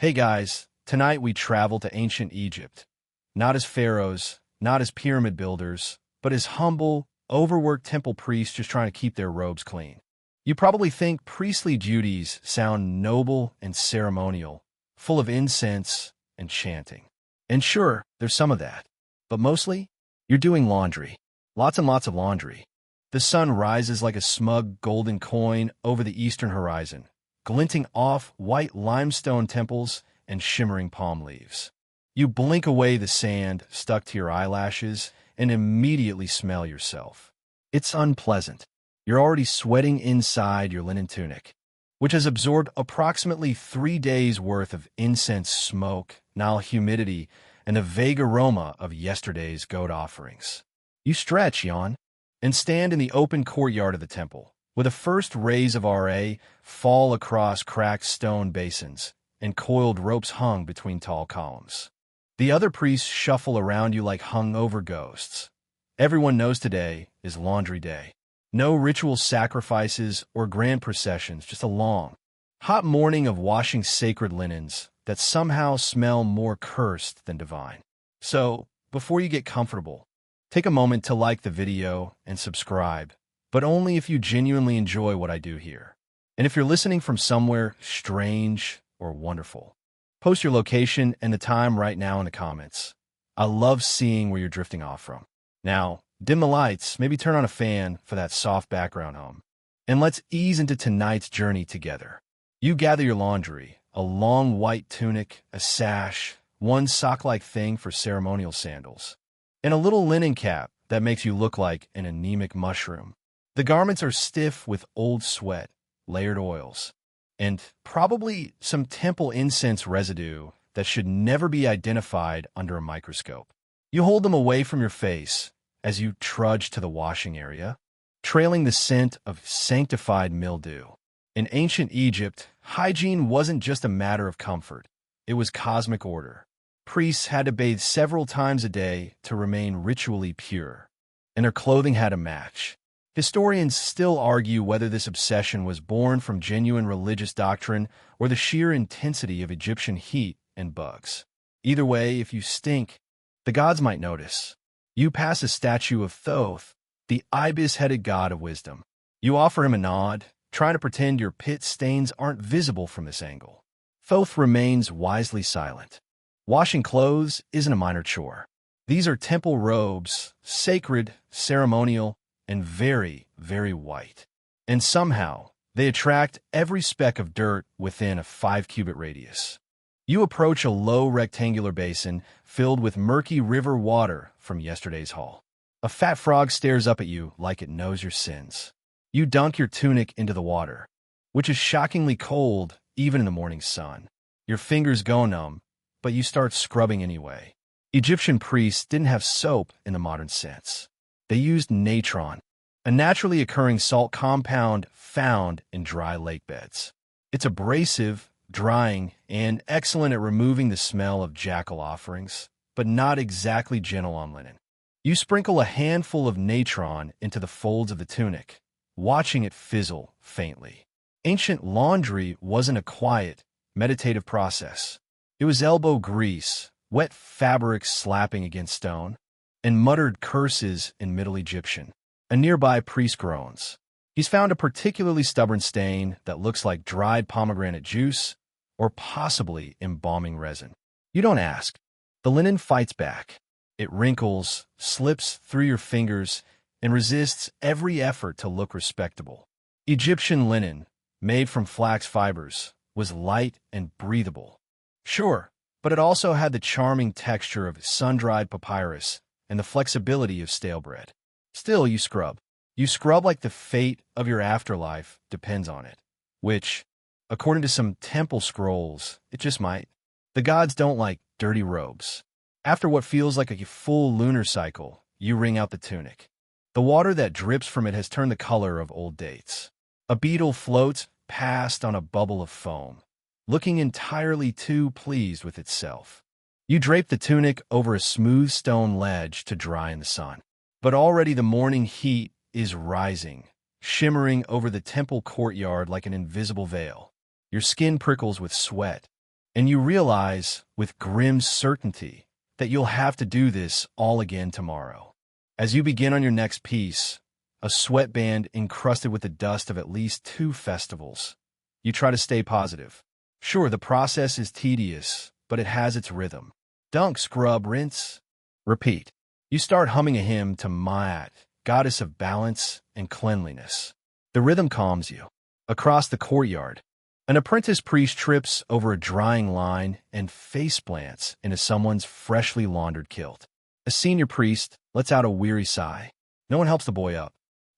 Hey guys, tonight we travel to ancient Egypt. Not as pharaohs, not as pyramid builders, but as humble, overworked temple priests just trying to keep their robes clean. You probably think priestly duties sound noble and ceremonial, full of incense and chanting. And sure, there's some of that. But mostly, you're doing laundry. Lots and lots of laundry. The sun rises like a smug golden coin over the eastern horizon, glinting off white limestone temples and shimmering palm leaves. You blink away the sand stuck to your eyelashes and immediately smell yourself. It's unpleasant. You're already sweating inside your linen tunic, which has absorbed approximately 3 days' worth of incense smoke, Nile humidity, and the vague aroma of yesterday's goat offerings. You stretch, yawn, and stand in the open courtyard of the temple, where the first rays of RA fall across cracked stone basins and coiled ropes hung between tall columns. The other priests shuffle around you like hungover ghosts. Everyone knows today is laundry day. No ritual sacrifices or grand processions, just a long, hot morning of washing sacred linens that somehow smell more cursed than divine. So, before you get comfortable, take a moment to like the video and subscribe, but only if you genuinely enjoy what I do here. And if you're listening from somewhere strange or wonderful, post your location and the time right now in the comments. I love seeing where you're drifting off from. Now, dim the lights, maybe turn on a fan for that soft background hum, and let's ease into tonight's journey together. You gather your laundry, a long white tunic, a sash, one sock-like thing for ceremonial sandals, and a little linen cap that makes you look like an anemic mushroom. The garments are stiff with old sweat, layered oils, and probably some temple incense residue that should never be identified under a microscope. You hold them away from your face as you trudge to the washing area, trailing the scent of sanctified mildew. In ancient Egypt, hygiene wasn't just a matter of comfort. It was cosmic order. Priests had to bathe several times a day to remain ritually pure, and their clothing had to match. Historians still argue whether this obsession was born from genuine religious doctrine or the sheer intensity of Egyptian heat and bugs. Either way, if you stink, the gods might notice. You pass a statue of Thoth, the ibis-headed god of wisdom. You offer him a nod, trying to pretend your pit stains aren't visible from this angle. Thoth remains wisely silent. Washing clothes isn't a minor chore. These are temple robes, sacred, ceremonial, and very, very white. And somehow, they attract every speck of dirt within a 5-cubit radius. You approach a low rectangular basin filled with murky river water from yesterday's haul. A fat frog stares up at you like it knows your sins. You dunk your tunic into the water, which is shockingly cold even in the morning sun. Your fingers go numb, but you start scrubbing anyway. Egyptian priests didn't have soap in the modern sense. They used natron, a naturally occurring salt compound found in dry lake beds. It's abrasive, drying, and excellent at removing the smell of jackal offerings, but not exactly gentle on linen. You sprinkle a handful of natron into the folds of the tunic, watching it fizzle faintly. Ancient laundry wasn't a quiet, meditative process. It was elbow grease, wet fabric slapping against stone, and muttered curses in Middle Egyptian. A nearby priest groans. He's found a particularly stubborn stain that looks like dried pomegranate juice or possibly embalming resin. You don't ask. The linen fights back. It wrinkles, slips through your fingers, and resists every effort to look respectable. Egyptian linen, made from flax fibers, was light and breathable. Sure, but it also had the charming texture of sun-dried papyrus and the flexibility of stale bread. Still, you scrub. You scrub like the fate of your afterlife depends on it, which, according to some temple scrolls, it just might. The gods don't like dirty robes. After what feels like a full lunar cycle, you wring out the tunic. The water that drips from it has turned the color of old dates. A beetle floats past on a bubble of foam, looking entirely too pleased with itself. You drape the tunic over a smooth stone ledge to dry in the sun. But already the morning heat is rising, shimmering over the temple courtyard like an invisible veil. Your skin prickles with sweat, And you realize, with grim certainty, that you'll have to do this all again tomorrow. As you begin on your next piece, a sweatband encrusted with the dust of at least 2 festivals, you try to stay positive. Sure, the process is tedious, but it has its rhythm. Dunk, scrub, rinse, repeat. You start humming a hymn to Maat, goddess of balance and cleanliness. The rhythm calms you. Across the courtyard, an apprentice priest trips over a drying line and face plants into someone's freshly laundered kilt. A senior priest lets out a weary sigh. No one helps the boy up.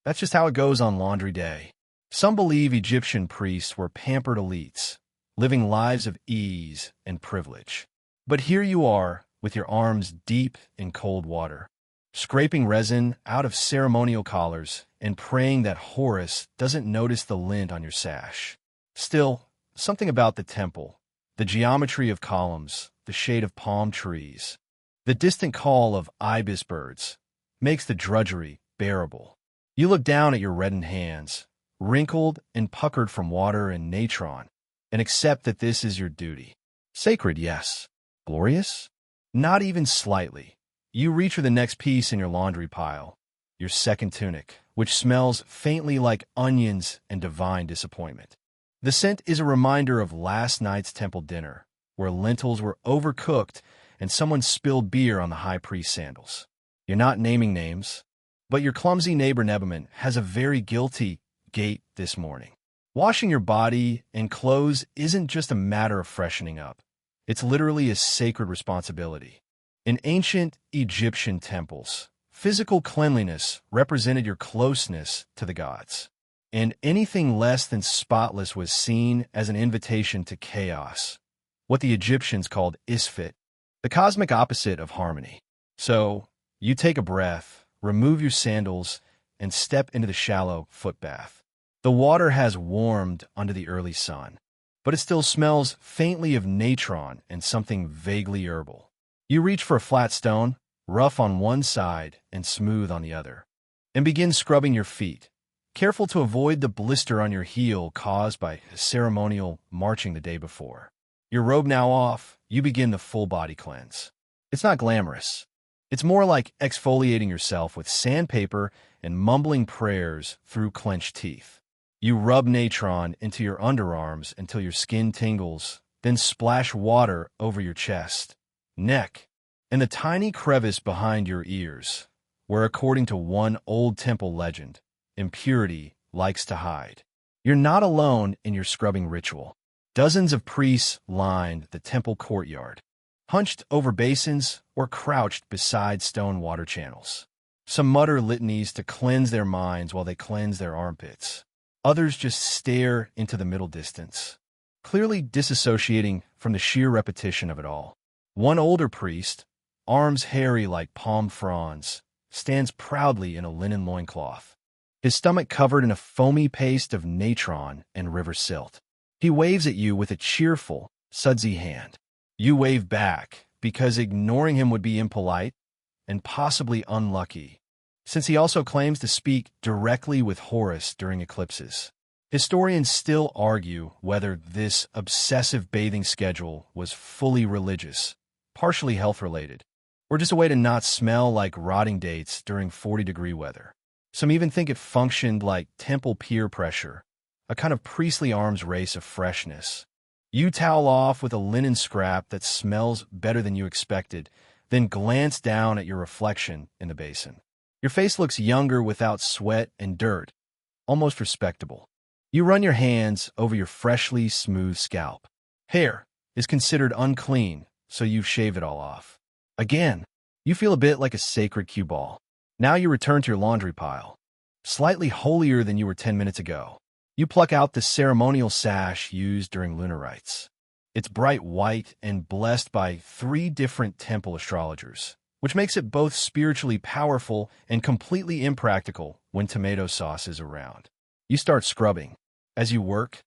That's just how it goes on laundry day. Some believe Egyptian priests were pampered elites, living lives of ease and privilege. But here you are, with your arms deep in cold water, scraping resin out of ceremonial collars and praying that Horus doesn't notice the lint on your sash. Still, something about the temple, the geometry of columns, the shade of palm trees, the distant call of ibis birds, makes the drudgery bearable. You look down at your reddened hands, wrinkled and puckered from water and natron, and accept that this is your duty. Sacred, yes. Glorious? Not even slightly. You reach for the next piece in your laundry pile, your second tunic, which smells faintly like onions and divine disappointment. The scent is a reminder of last night's temple dinner, where lentils were overcooked and someone spilled beer on the high priest's sandals. You're not naming names, but your clumsy neighbor Nebaman has a very guilty gait this morning. Washing your body and clothes isn't just a matter of freshening up. It's literally a sacred responsibility. In ancient Egyptian temples, physical cleanliness represented your closeness to the gods, and anything less than spotless was seen as an invitation to chaos, what the Egyptians called isfit, the cosmic opposite of harmony. So, you take a breath, remove your sandals, and step into the shallow foot bath. The water has warmed under the early sun, but it still smells faintly of natron and something vaguely herbal. You reach for a flat stone, rough on one side and smooth on the other, and begin scrubbing your feet, careful to avoid the blister on your heel caused by ceremonial marching the day before. Your robe now off, you begin the full-body cleanse. It's not glamorous. It's more like exfoliating yourself with sandpaper and mumbling prayers through clenched teeth. You rub natron into your underarms until your skin tingles, then splash water over your chest, neck, and the tiny crevice behind your ears, where, according to one old temple legend, impurity likes to hide. You're not alone in your scrubbing ritual. Dozens of priests lined the temple courtyard, hunched over basins or crouched beside stone water channels. Some mutter litanies to cleanse their minds while they cleanse their armpits. Others just stare into the middle distance, clearly disassociating from the sheer repetition of it all. One older priest, arms hairy like palm fronds, stands proudly in a linen loincloth, his stomach covered in a foamy paste of natron and river silt. He waves at you with a cheerful, sudsy hand. You wave back, because ignoring him would be impolite and possibly unlucky, since he also claims to speak directly with Horus during eclipses. Historians still argue whether this obsessive bathing schedule was fully religious, partially health-related, or just a way to not smell like rotting dates during 40-degree weather. Some even think it functioned like temple peer pressure, a kind of priestly arms race of freshness. You towel off with a linen scrap that smells better than you expected, then glance down at your reflection in the basin. Your face looks younger without sweat and dirt, almost respectable. You run your hands over your freshly smooth scalp. Hair is considered unclean, so you shave it all off. Again, you feel a bit like a sacred cue ball. Now you return to your laundry pile, slightly holier than you were 10 minutes ago. You pluck out the ceremonial sash used during lunar rites. It's bright white and blessed by 3 different temple astrologers, which makes it both spiritually powerful and completely impractical when tomato sauce is around. You start scrubbing. As you work,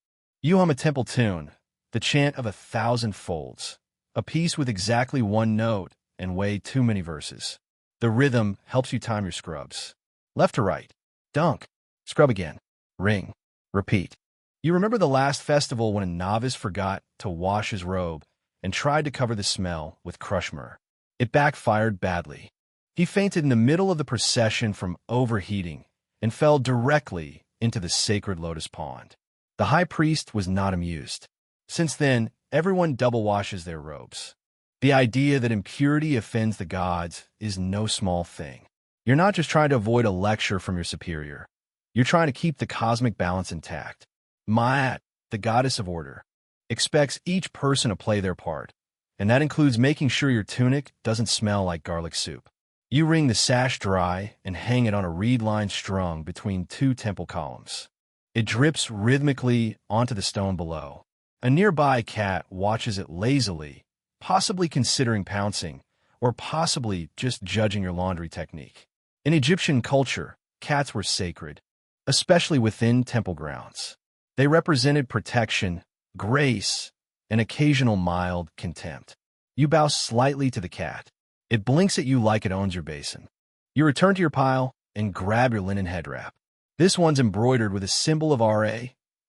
you hum a temple tune, the chant of 1,000 folds, a piece with exactly 1 note and way too many verses. The rhythm helps you time your scrubs. Left to right. Dunk. Scrub again. Ring. Repeat. You remember the last festival when a novice forgot to wash his robe and tried to cover the smell with crushed myrrh. It backfired badly. He fainted in the middle of the procession from overheating and fell directly into the sacred lotus pond. The high priest was not amused. Since then, everyone double washes their robes. The idea that impurity offends the gods is no small thing. You're not just trying to avoid a lecture from your superior. You're trying to keep the cosmic balance intact. Ma'at, the goddess of order, expects each person to play their part, and that includes making sure your tunic doesn't smell like garlic soup. You wring the sash dry and hang it on a reed line strung between two temple columns. It drips rhythmically onto the stone below. A nearby cat watches it lazily, possibly considering pouncing, or possibly just judging your laundry technique. In Egyptian culture, cats were sacred, especially within temple grounds. They represented protection, grace, and occasional mild contempt. You bow slightly to the cat. It blinks at you like it owns your basin. You return to your pile and grab your linen head wrap. This one's embroidered with a symbol of Ra,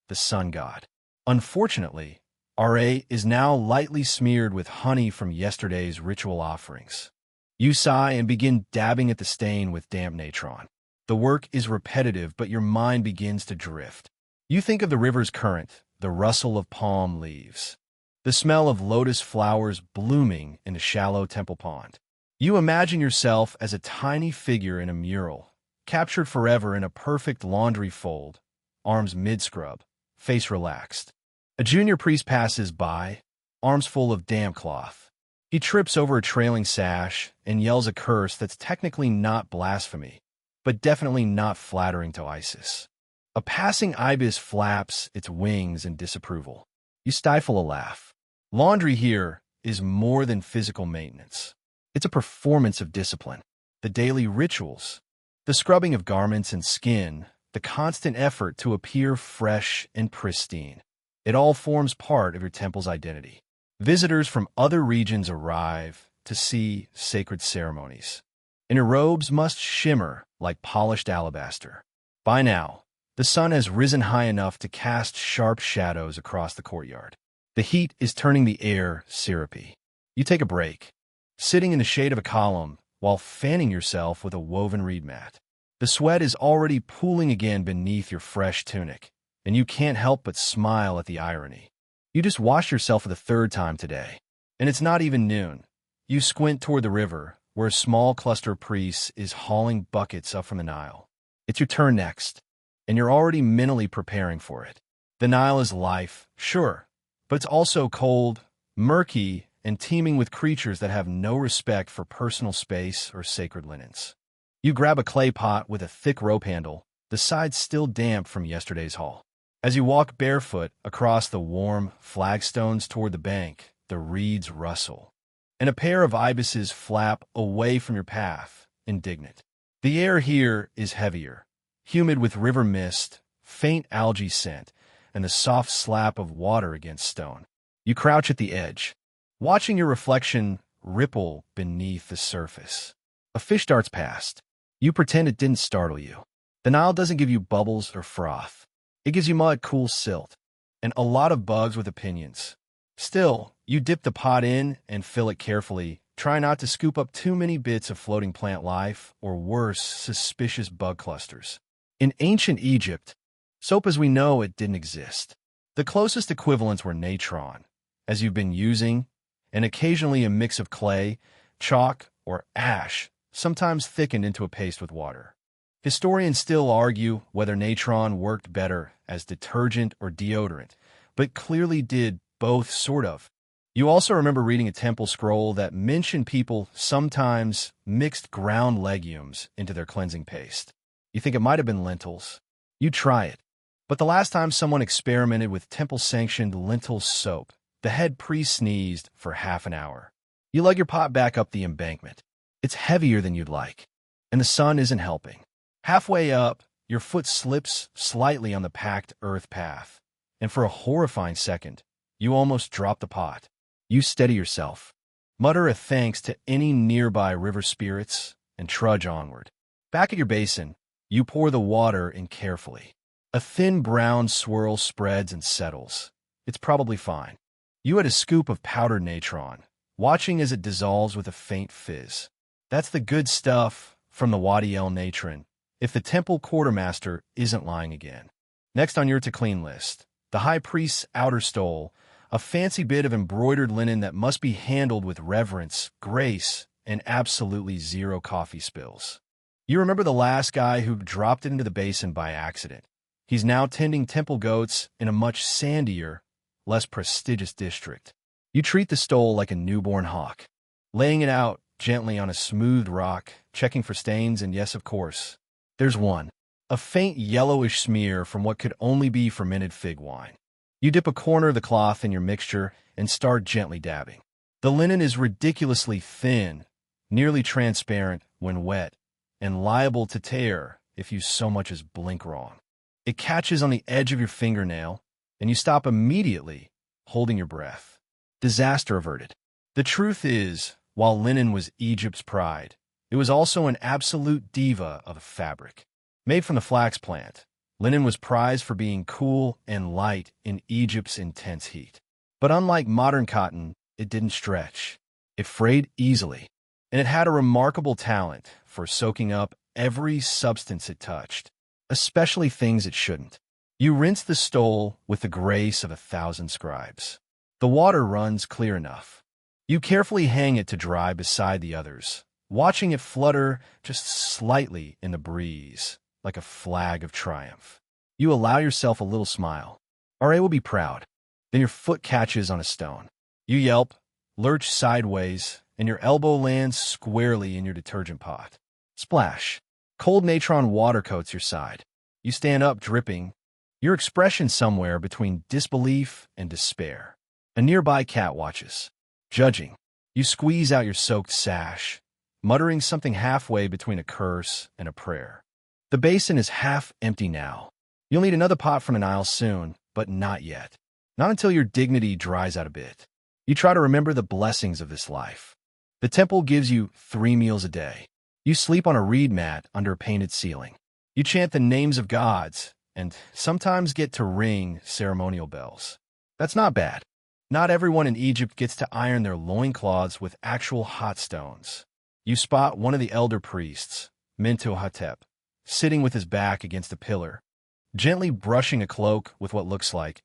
the sun god. Unfortunately, Ra is now lightly smeared with honey from yesterday's ritual offerings. You sigh and begin dabbing at the stain with damp natron. The work is repetitive, but your mind begins to drift. You think of the river's current, the rustle of palm leaves, the smell of lotus flowers blooming in a shallow temple pond. You imagine yourself as a tiny figure in a mural, captured forever in a perfect laundry fold, arms mid-scrub, face relaxed. A junior priest passes by, arms full of damp cloth. He trips over a trailing sash and yells a curse that's technically not blasphemy, but definitely not flattering to Isis. A passing ibis flaps its wings in disapproval. You stifle a laugh. Laundry here is more than physical maintenance. It's a performance of discipline. The daily rituals, the scrubbing of garments and skin, the constant effort to appear fresh and pristine. It all forms part of your temple's identity. Visitors from other regions arrive to see sacred ceremonies, and your robes must shimmer like polished alabaster. By now, the sun has risen high enough to cast sharp shadows across the courtyard. The heat is turning the air syrupy. You take a break, sitting in the shade of a column while fanning yourself with a woven reed mat. The sweat is already pooling again beneath your fresh tunic, and you can't help but smile at the irony. You just washed yourself for the third time today, and it's not even noon. You squint toward the river, where a small cluster of priests is hauling buckets up from the Nile. It's your turn next, and you're already mentally preparing for it. The Nile is life, sure, but it's also cold, murky, and teeming with creatures that have no respect for personal space or sacred linens. You grab a clay pot with a thick rope handle, the sides still damp from yesterday's haul. As you walk barefoot across the warm flagstones toward the bank, the reeds rustle, and a pair of ibises flap away from your path, indignant. The air here is heavier, humid with river mist, faint algae scent, and the soft slap of water against stone. You crouch at the edge, watching your reflection ripple beneath the surface. A fish darts past. You pretend it didn't startle you. The Nile doesn't give you bubbles or froth. It gives you mud, cool silt, and a lot of bugs with opinions. Still, you dip the pot in and fill it carefully, try not to scoop up too many bits of floating plant life, or worse, suspicious bug clusters. In ancient Egypt, soap as we know it didn't exist. The closest equivalents were natron, as you've been using, and occasionally a mix of clay, chalk, or ash, sometimes thickened into a paste with water. Historians still argue whether natron worked better as detergent or deodorant, but clearly did both sort of. You also remember reading a temple scroll that mentioned people sometimes mixed ground legumes into their cleansing paste. You think it might have been lentils. You try it. But the last time someone experimented with temple-sanctioned lentil soap, the head priest sneezed for half an hour. You lug your pot back up the embankment. It's heavier than you'd like, and the sun isn't helping. Halfway up, your foot slips slightly on the packed earth path, and for a horrifying second, you almost drop the pot. You steady yourself, mutter a thanks to any nearby river spirits, and trudge onward. Back at your basin, you pour the water in carefully. A thin brown swirl spreads and settles. It's probably fine. You had a scoop of powdered natron, watching as it dissolves with a faint fizz. That's the good stuff from the Wadi El Natron, if the temple quartermaster isn't lying again. Next on your to-clean list, the high priest's outer stole, a fancy bit of embroidered linen that must be handled with reverence, grace, and absolutely zero coffee spills. You remember the last guy who dropped it into the basin by accident. He's now tending temple goats in a much sandier, less prestigious district. You treat the stole like a newborn hawk, laying it out gently on a smooth rock, checking for stains, and yes, of course, there's one. A faint yellowish smear from what could only be fermented fig wine. You dip a corner of the cloth in your mixture and start gently dabbing. The linen is ridiculously thin, nearly transparent when wet, and liable to tear if you so much as blink wrong. It catches on the edge of your fingernail, and you stop immediately, holding your breath. Disaster averted. The truth is, while linen was Egypt's pride, it was also an absolute diva of a fabric. Made from the flax plant, linen was prized for being cool and light in Egypt's intense heat. But unlike modern cotton, it didn't stretch. It frayed easily, and it had a remarkable talent for soaking up every substance it touched, especially things it shouldn't. You rinse the stole with the grace of 1,000 scribes. The water runs clear enough. You carefully hang it to dry beside the others, watching it flutter just slightly in the breeze, like a flag of triumph. You allow yourself a little smile. R.A. will be proud. Then your foot catches on a stone. You yelp, lurch sideways, and your elbow lands squarely in your detergent pot. Splash. Cold natron water coats your side. You stand up dripping, your expression somewhere between disbelief and despair. A nearby cat watches, judging. You squeeze out your soaked sash, muttering something halfway between a curse and a prayer. The basin is half empty now. You'll need another pot from an aisle soon, but not yet. Not until your dignity dries out a bit. You try to remember the blessings of this life. The temple gives you 3 meals a day. You sleep on a reed mat under a painted ceiling. You chant the names of gods, and sometimes get to ring ceremonial bells. That's not bad. Not everyone in Egypt gets to iron their loincloths with actual hot stones. You spot one of the elder priests, Mentuhotep, sitting with his back against a pillar, gently brushing a cloak with what looks like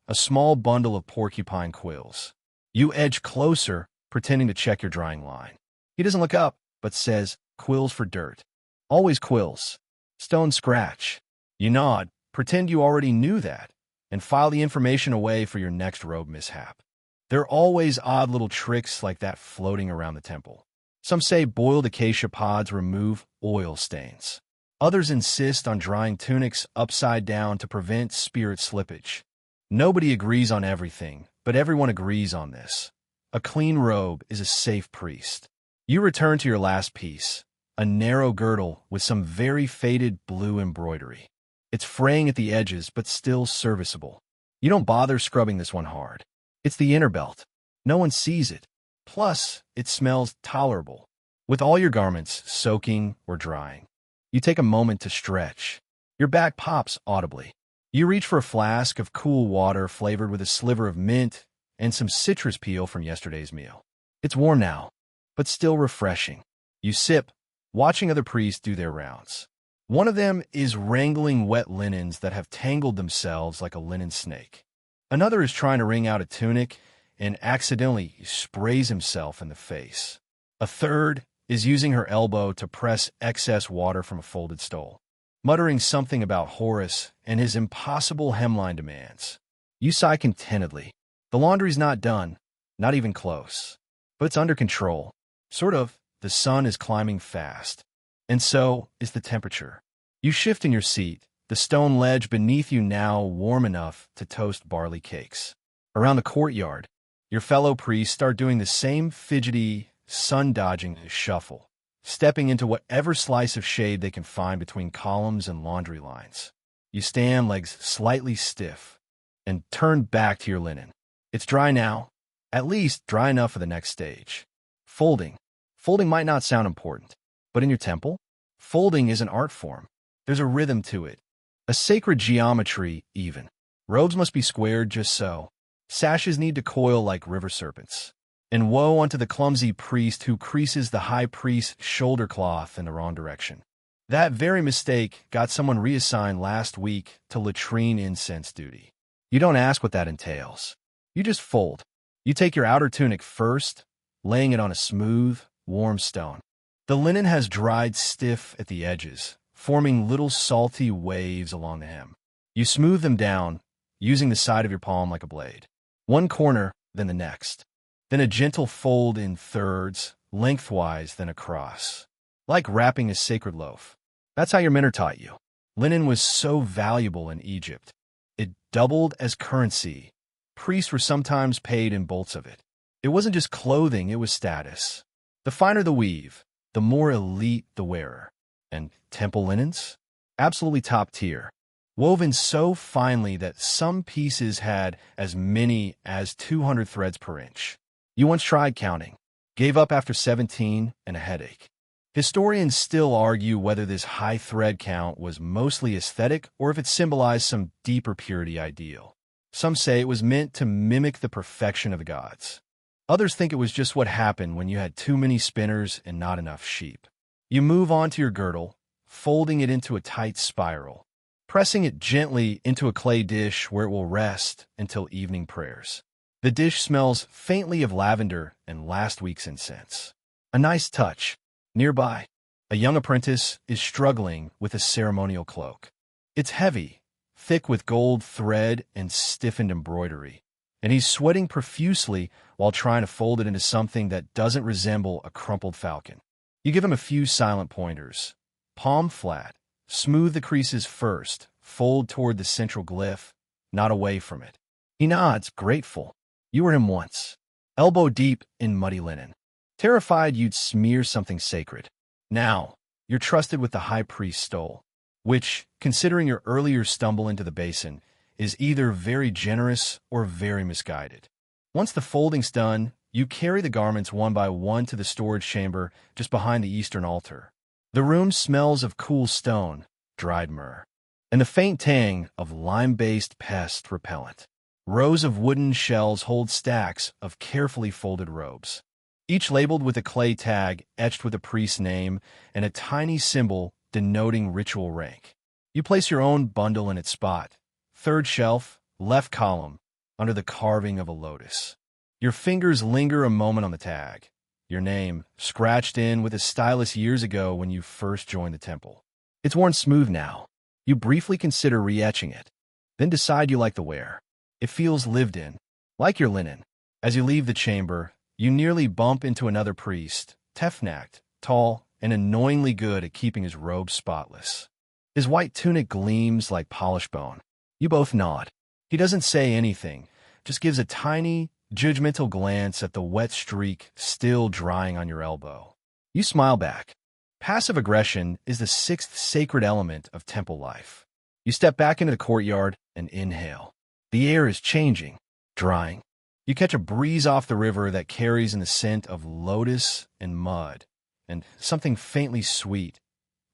a small bundle of porcupine quills. You edge closer, pretending to check your drying line. He doesn't look up, but says, "Quills for dirt." Always quills. Stone scratch. You nod, pretend you already knew that, and file the information away for your next robe mishap. There are always odd little tricks like that floating around the temple. Some say boiled acacia pods remove oil stains. Others insist on drying tunics upside down to prevent spirit slippage. Nobody agrees on everything, but everyone agrees on this. A clean robe is a safe priest. You return to your last piece, a narrow girdle with some very faded blue embroidery. It's fraying at the edges, but still serviceable. You don't bother scrubbing this one hard. It's the inner belt. No one sees it. Plus, it smells tolerable. With all your garments soaking or drying, you take a moment to stretch. Your back pops audibly. You reach for a flask of cool water flavored with a sliver of mint and some citrus peel from yesterday's meal. It's warm now, but still refreshing. You sip, watching other priests do their rounds. One of them is wrangling wet linens that have tangled themselves like a linen snake. Another is trying to wring out a tunic and accidentally sprays himself in the face. A third is using her elbow to press excess water from a folded stole, muttering something about Horus and his impossible hemline demands. You sigh contentedly. The laundry's not done, not even close. But it's under control. Sort of. The sun is climbing fast. And so is the temperature. You shift in your seat, the stone ledge beneath you now warm enough to toast barley cakes. Around the courtyard, your fellow priests start doing the same fidgety, sun-dodging shuffle, stepping into whatever slice of shade they can find between columns and laundry lines. You stand, legs slightly stiff, and turn back to your linen. It's dry now, at least dry enough for the next stage. Folding. Folding might not sound important, but in your temple, folding is an art form. There's a rhythm to it, a sacred geometry even. Robes must be squared just so. Sashes need to coil like river serpents. And woe unto the clumsy priest who creases the high priest's shoulder cloth in the wrong direction. That very mistake got someone reassigned last week to latrine incense duty. You don't ask what that entails. You just fold. You take your outer tunic first, laying it on a smooth, warm stone. The linen has dried stiff at the edges, forming little salty waves along the hem. You smooth them down, using the side of your palm like a blade. One corner, then the next. Then a gentle fold in thirds, lengthwise, then across. Like wrapping a sacred loaf. That's how your mentor taught you. Linen was so valuable in Egypt. It doubled as currency. Priests were sometimes paid in bolts of it. It wasn't just clothing, it was status. The finer the weave, the more elite the wearer. And temple linens? Absolutely top tier. Woven so finely that some pieces had as many as 200 threads per inch. You once tried counting, gave up after 17 and a headache. Historians still argue whether this high thread count was mostly aesthetic or if it symbolized some deeper purity ideal. Some say it was meant to mimic the perfection of the gods. Others think it was just what happened when you had too many spinners and not enough sheep. You move on to your girdle, folding it into a tight spiral, pressing it gently into a clay dish where it will rest until evening prayers. The dish smells faintly of lavender and last week's incense. A nice touch. Nearby, a young apprentice is struggling with a ceremonial cloak. It's heavy, thick with gold thread and stiffened embroidery, and he's sweating profusely while trying to fold it into something that doesn't resemble a crumpled falcon. You give him a few silent pointers. Palm flat, smooth the creases first, fold toward the central glyph, not away from it. He nods, grateful. You were him once, elbow deep in muddy linen, terrified you'd smear something sacred. Now, you're trusted with the high priest's stole, which, considering your earlier stumble into the basin, is either very generous or very misguided. Once the folding's done, you carry the garments one by one to the storage chamber just behind the eastern altar. The room smells of cool stone, dried myrrh, and the faint tang of lime-based pest repellent. Rows of wooden shelves hold stacks of carefully folded robes, each labeled with a clay tag etched with a priest's name and a tiny symbol denoting ritual rank. You place your own bundle in its spot, third shelf, left column, under the carving of a lotus. Your fingers linger a moment on the tag, your name scratched in with a stylus years ago when you first joined the temple. It's worn smooth now. You briefly consider re-etching it, then decide you like the wear. It feels lived in, like your linen. As you leave the chamber, you nearly bump into another priest, tefnacked, tall, and annoyingly good at keeping his robe spotless. His white tunic gleams like polished bone. You both nod. He doesn't say anything, just gives a tiny, judgmental glance at the wet streak still drying on your elbow. You smile back. Passive aggression is the sixth sacred element of temple life. You step back into the courtyard and inhale. The air is changing, drying. You catch a breeze off the river that carries in the scent of lotus and mud, and something faintly sweet,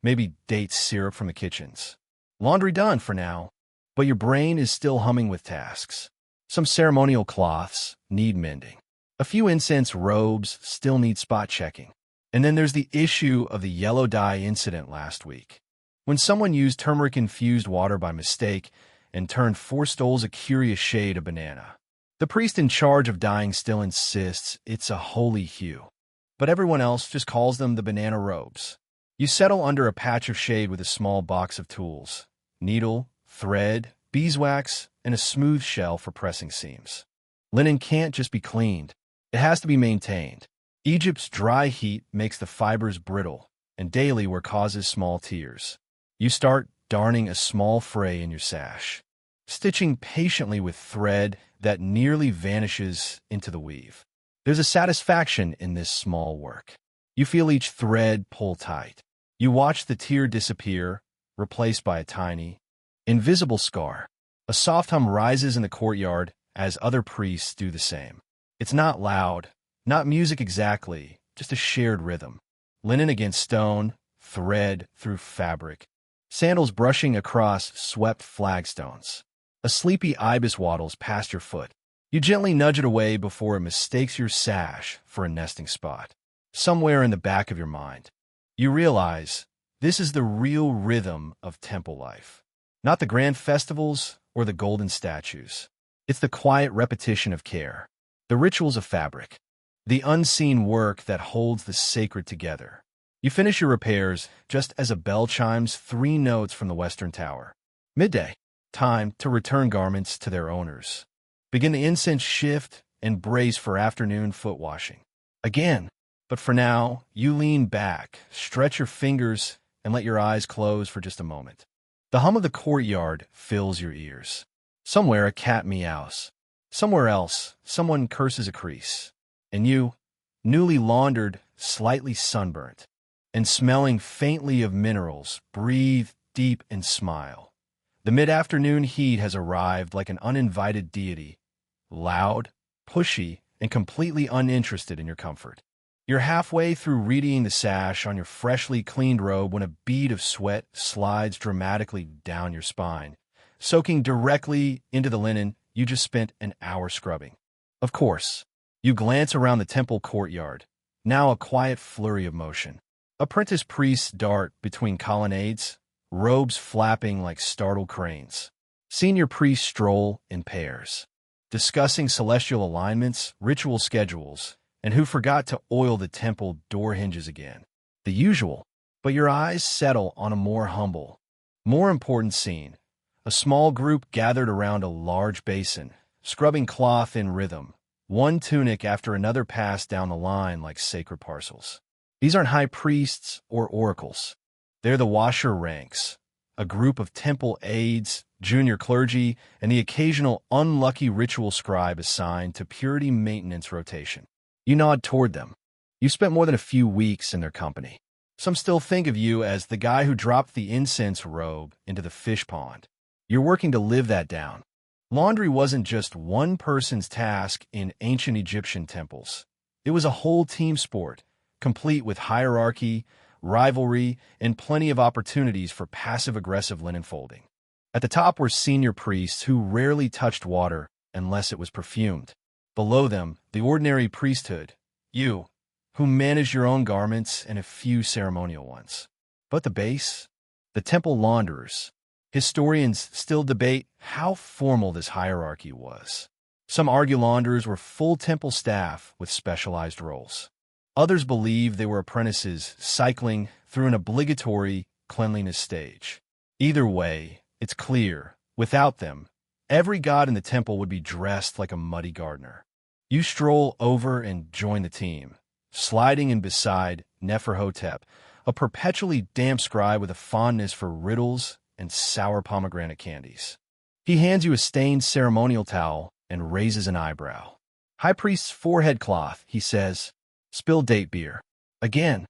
maybe date syrup from the kitchens. Laundry done for now, but your brain is still humming with tasks. Some ceremonial cloths need mending. A few incense robes still need spot checking. And then there's the issue of the yellow dye incident last week, when someone used turmeric-infused water by mistake and turned 4 stoles a curious shade of banana. The priest in charge of dyeing still insists it's a holy hue, but everyone else just calls them the banana robes. You settle under a patch of shade with a small box of tools, needle, thread, beeswax, and a smooth shell for pressing seams. Linen can't just be cleaned. It has to be maintained. Egypt's dry heat makes the fibers brittle, and daily wear causes small tears. You start darning a small fray in your sash, stitching patiently with thread that nearly vanishes into the weave. There's a satisfaction in this small work. You feel each thread pull tight. You watch the tear disappear, replaced by a tiny, invisible scar. A soft hum rises in the courtyard as other priests do the same. It's not loud, not music exactly, just a shared rhythm. Linen against stone, thread through fabric. Sandals brushing across swept flagstones. A sleepy ibis waddles past your foot, You gently nudge it away before it mistakes your sash for a nesting spot. Somewhere in the back of your mind, you realize this is the real rhythm of temple life. Not the grand festivals or the golden statues. It's the quiet repetition of care, the rituals of fabric, the unseen work that holds the sacred together. You finish your repairs just as a bell chimes 3 notes from the western tower. Midday. Time to return garments to their owners. Begin the incense shift and brace for afternoon foot washing. Again, but for now, you lean back, stretch your fingers, and let your eyes close for just a moment. The hum of the courtyard fills your ears. Somewhere a cat meows. Somewhere else, someone curses a crease. And you, newly laundered, slightly sunburnt, and smelling faintly of minerals, breathe deep and smile. The mid-afternoon heat has arrived like an uninvited deity, loud, pushy, and completely uninterested in your comfort. You're halfway through readying the sash on your freshly cleaned robe when a bead of sweat slides dramatically down your spine, soaking directly into the linen you just spent an hour scrubbing. Of course, you glance around the temple courtyard, now a quiet flurry of motion. Apprentice priests dart between colonnades, robes flapping like startled cranes. Senior priests stroll in pairs, discussing celestial alignments, ritual schedules, and who forgot to oil the temple door hinges again. The usual, but your eyes settle on a more humble, more important scene. A small group gathered around a large basin, scrubbing cloth in rhythm, one tunic after another passed down the line like sacred parcels. These aren't high priests or oracles. They're the washer ranks, a group of temple aides, junior clergy, and the occasional unlucky ritual scribe assigned to purity maintenance rotation. You nod toward them. You spent more than a few weeks in their company. Some still think of you as the guy who dropped the incense robe into the fish pond. You're working to live that down. Laundry wasn't just one person's task in ancient Egyptian temples. It was a whole team sport, complete with hierarchy, rivalry, and plenty of opportunities for passive-aggressive linen folding. At the top were senior priests who rarely touched water unless it was perfumed. Below them, the ordinary priesthood, you, who managed your own garments and a few ceremonial ones. But the base? The temple launderers. Historians still debate how formal this hierarchy was. Some argue launderers were full temple staff with specialized roles. Others believe they were apprentices cycling through an obligatory cleanliness stage. Either way, it's clear, without them, every god in the temple would be dressed like a muddy gardener. You stroll over and join the team, sliding in beside Neferhotep, a perpetually damp scribe with a fondness for riddles and sour pomegranate candies. He hands you a stained ceremonial towel and raises an eyebrow. High priest's forehead cloth, he says. Spill date beer. Again.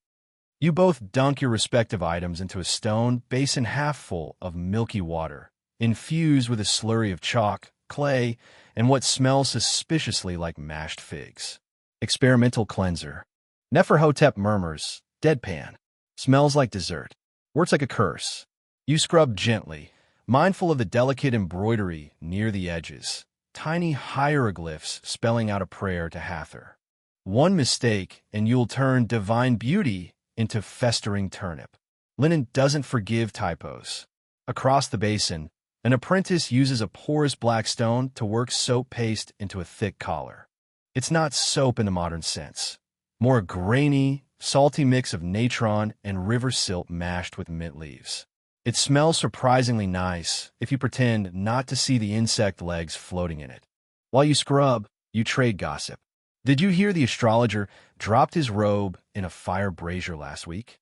You both dunk your respective items into a stone basin half full of milky water, infused with a slurry of chalk, clay, and what smells suspiciously like mashed figs. Experimental cleanser. Neferhotep murmurs, deadpan. Smells like dessert. Works like a curse. You scrub gently, mindful of the delicate embroidery near the edges, tiny hieroglyphs spelling out a prayer to Hathor. One mistake, and you'll turn divine beauty into festering turnip. Linen doesn't forgive typos. Across the basin, an apprentice uses a porous black stone to work soap paste into a thick collar. It's not soap in the modern sense. More a grainy, salty mix of natron and river silt mashed with mint leaves. It smells surprisingly nice if you pretend not to see the insect legs floating in it. While you scrub, you trade gossip. Did you hear the astrologer dropped his robe in a fire brazier last week?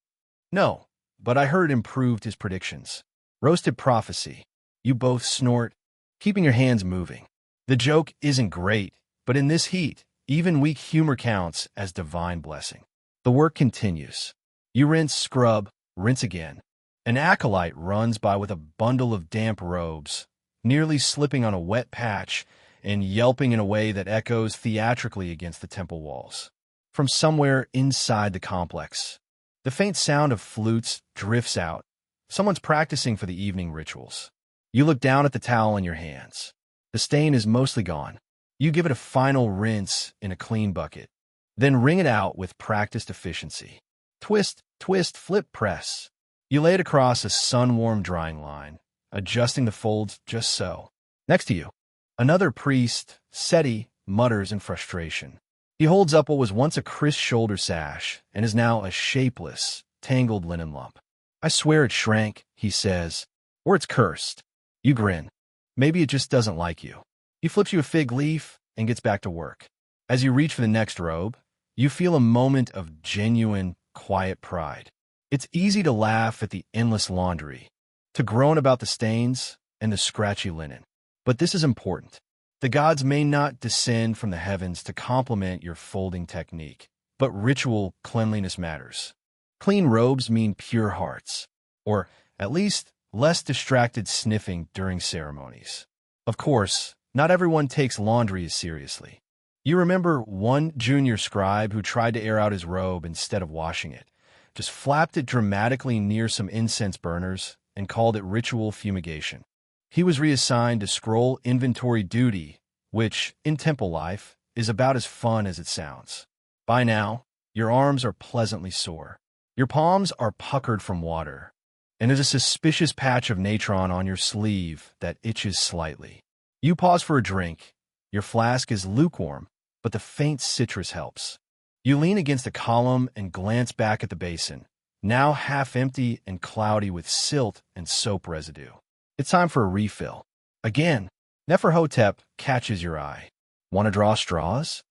No, but I heard it improved his predictions. Roasted prophecy. You both snort, keeping your hands moving. The joke isn't great, but in this heat, even weak humor counts as divine blessing. The work continues. You rinse, scrub, rinse again. An acolyte runs by with a bundle of damp robes, nearly slipping on a wet patch and yelping in a way that echoes theatrically against the temple walls. From somewhere inside the complex, the faint sound of flutes drifts out. Someone's practicing for the evening rituals. You look down at the towel in your hands. The stain is mostly gone, You give it a final rinse in a clean bucket, then wring it out with practiced efficiency. Twist, twist, flip, press. You lay it across a sun-warmed drying line, adjusting the folds just so. Next to you, another priest, Seti, mutters in frustration. He holds up what was once a crisp shoulder sash and is now a shapeless, tangled linen lump. I swear it shrank, he says, or it's cursed. You grin. Maybe it just doesn't like you. He flips you a fig leaf and gets back to work. As you reach for the next robe, you feel a moment of genuine, quiet pride. It's easy to laugh at the endless laundry, to groan about the stains and the scratchy linen. But this is important. The gods may not descend from the heavens to compliment your folding technique, but ritual cleanliness matters. Clean robes mean pure hearts, or at least less distracted sniffing during ceremonies. Of course, not everyone takes laundry as seriously. You remember one junior scribe who tried to air out his robe instead of washing it, just flapped it dramatically near some incense burners and called it ritual fumigation. He was reassigned to scroll inventory duty, which, in temple life, is about as fun as it sounds. By now, your arms are pleasantly sore. Your palms are puckered from water, and there's a suspicious patch of natron on your sleeve that itches slightly. You pause for a drink. Your flask is lukewarm, but the faint citrus helps. You lean against a column and glance back at the basin, now half empty and cloudy with silt and soap residue. It's time for a refill. Again, Neferhotep catches your eye. Want to draw straws?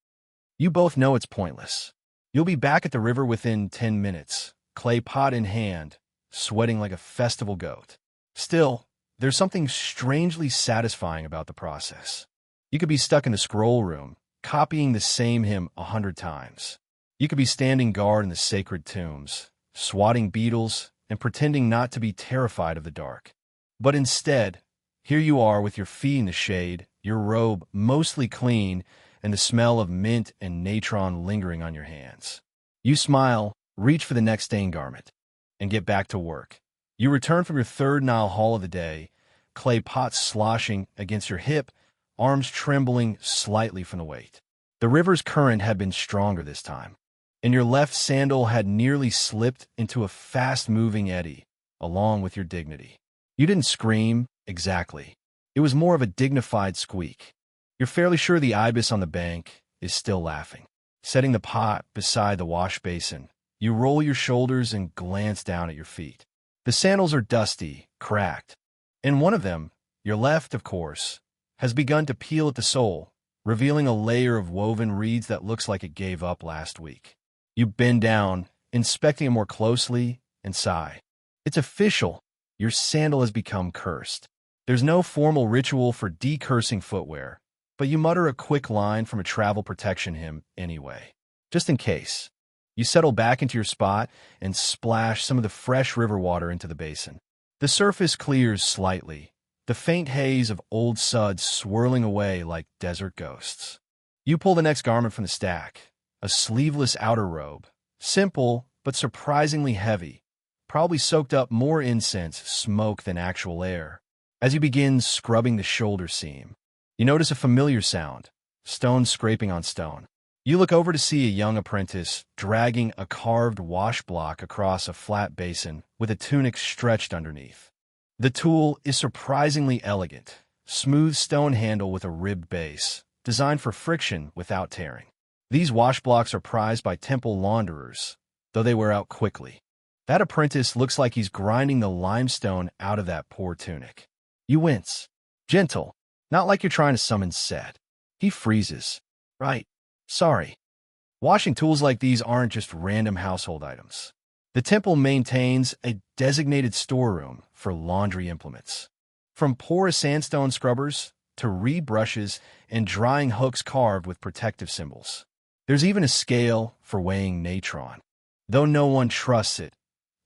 You both know it's pointless. You'll be back at the river within 10 minutes, clay pot in hand, sweating like a festival goat. Still, there's something strangely satisfying about the process. You could be stuck in the scroll room, copying the same hymn 100 times. You could be standing guard in the sacred tombs, swatting beetles and pretending not to be terrified of the dark. But instead, here you are with your feet in the shade, your robe mostly clean, and the smell of mint and natron lingering on your hands. You smile, reach for the next stained garment, and get back to work. You return from your third Nile haul of the day, clay pots sloshing against your hip, arms trembling slightly from the weight. The river's current had been stronger this time, and your left sandal had nearly slipped into a fast-moving eddy, along with your dignity. You didn't scream, exactly. It was more of a dignified squeak. You're fairly sure the ibis on the bank is still laughing. Setting the pot beside the wash basin, you roll your shoulders and glance down at your feet. The sandals are dusty, cracked, and one of them, your left, of course, has begun to peel at the sole, revealing a layer of woven reeds that looks like it gave up last week. You bend down, inspecting it more closely, and sigh. It's official. Your sandal has become cursed. There's no formal ritual for decursing footwear, but you mutter a quick line from a travel protection hymn anyway, just in case. You settle back into your spot and splash some of the fresh river water into the basin. The surface clears slightly, the faint haze of old suds swirling away like desert ghosts. You pull the next garment from the stack, a sleeveless outer robe, simple but surprisingly heavy, probably soaked up more incense smoke than actual air. As you begin scrubbing the shoulder seam, you notice a familiar sound, stone scraping on stone. You look over to see a young apprentice dragging a carved wash block across a flat basin with a tunic stretched underneath. The tool is surprisingly elegant, smooth stone handle with a ribbed base, designed for friction without tearing. These wash blocks are prized by temple launderers, though they wear out quickly. That apprentice looks like he's grinding the limestone out of that poor tunic. You wince. Gentle, not like you're trying to summon Set. He freezes. Right. Sorry. Washing tools like these aren't just random household items. The temple maintains a designated storeroom for laundry implements. From porous sandstone scrubbers to reed brushes and drying hooks carved with protective symbols. There's even a scale for weighing natron, though no one trusts it,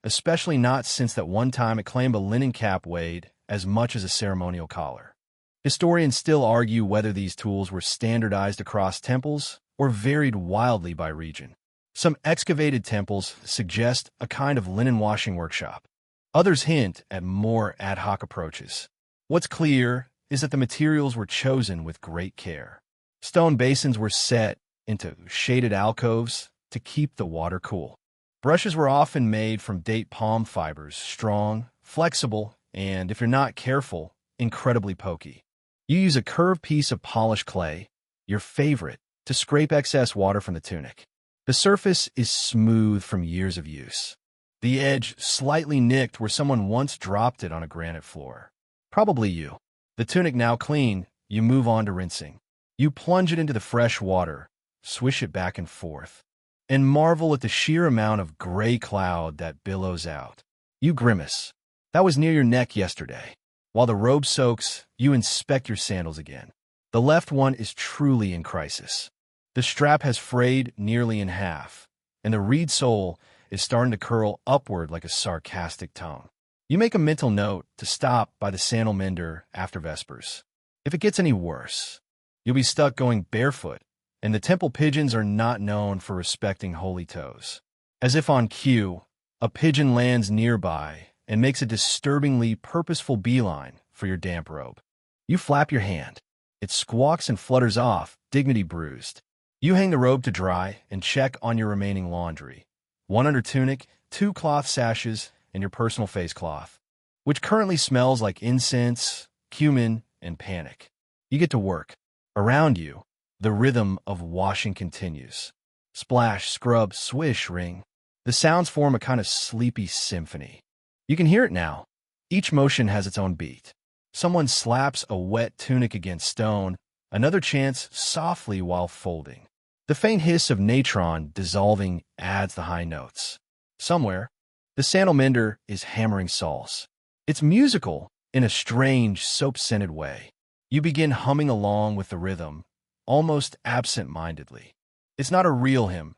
especially not since that one time it claimed a linen cap weighed as much as a ceremonial collar. Historians still argue whether these tools were standardized across temples or varied wildly by region. Some excavated temples suggest a kind of linen washing workshop. Others hint at more ad hoc approaches. What's clear is that the materials were chosen with great care. Stone basins were set into shaded alcoves to keep the water cool. Brushes were often made from date palm fibers, strong, flexible, and, if you're not careful, incredibly pokey. You use a curved piece of polished clay, your favorite, to scrape excess water from the tunic. The surface is smooth from years of use. The edge slightly nicked where someone once dropped it on a granite floor. Probably you. The tunic now clean, you move on to rinsing. You plunge it into the fresh water, swish it back and forth, and marvel at the sheer amount of gray cloud that billows out. You grimace. That was near your neck yesterday. While the robe soaks, you inspect your sandals again. The left one is truly in crisis. The strap has frayed nearly in half, and the reed sole is starting to curl upward like a sarcastic tongue. You make a mental note to stop by the sandal mender after Vespers. If it gets any worse, you'll be stuck going barefoot, and the temple pigeons are not known for respecting holy toes. As if on cue, a pigeon lands nearby and makes a disturbingly purposeful beeline for your damp robe. You flap your hand. It squawks and flutters off, dignity bruised. You hang the robe to dry and check on your remaining laundry. One under tunic, 2 cloth sashes, and your personal face cloth, which currently smells like incense, cumin, and panic. You get to work. Around you, the rhythm of washing continues. Splash, scrub, swish, ring. The sounds form a kind of sleepy symphony. You can hear it now. Each motion has its own beat. Someone slaps a wet tunic against stone, another chants softly while folding. The faint hiss of natron dissolving adds the high notes. Somewhere, the sandal mender is hammering salts. It's musical in a strange, soap-scented way. You begin humming along with the rhythm, almost absent-mindedly. It's not a real hymn,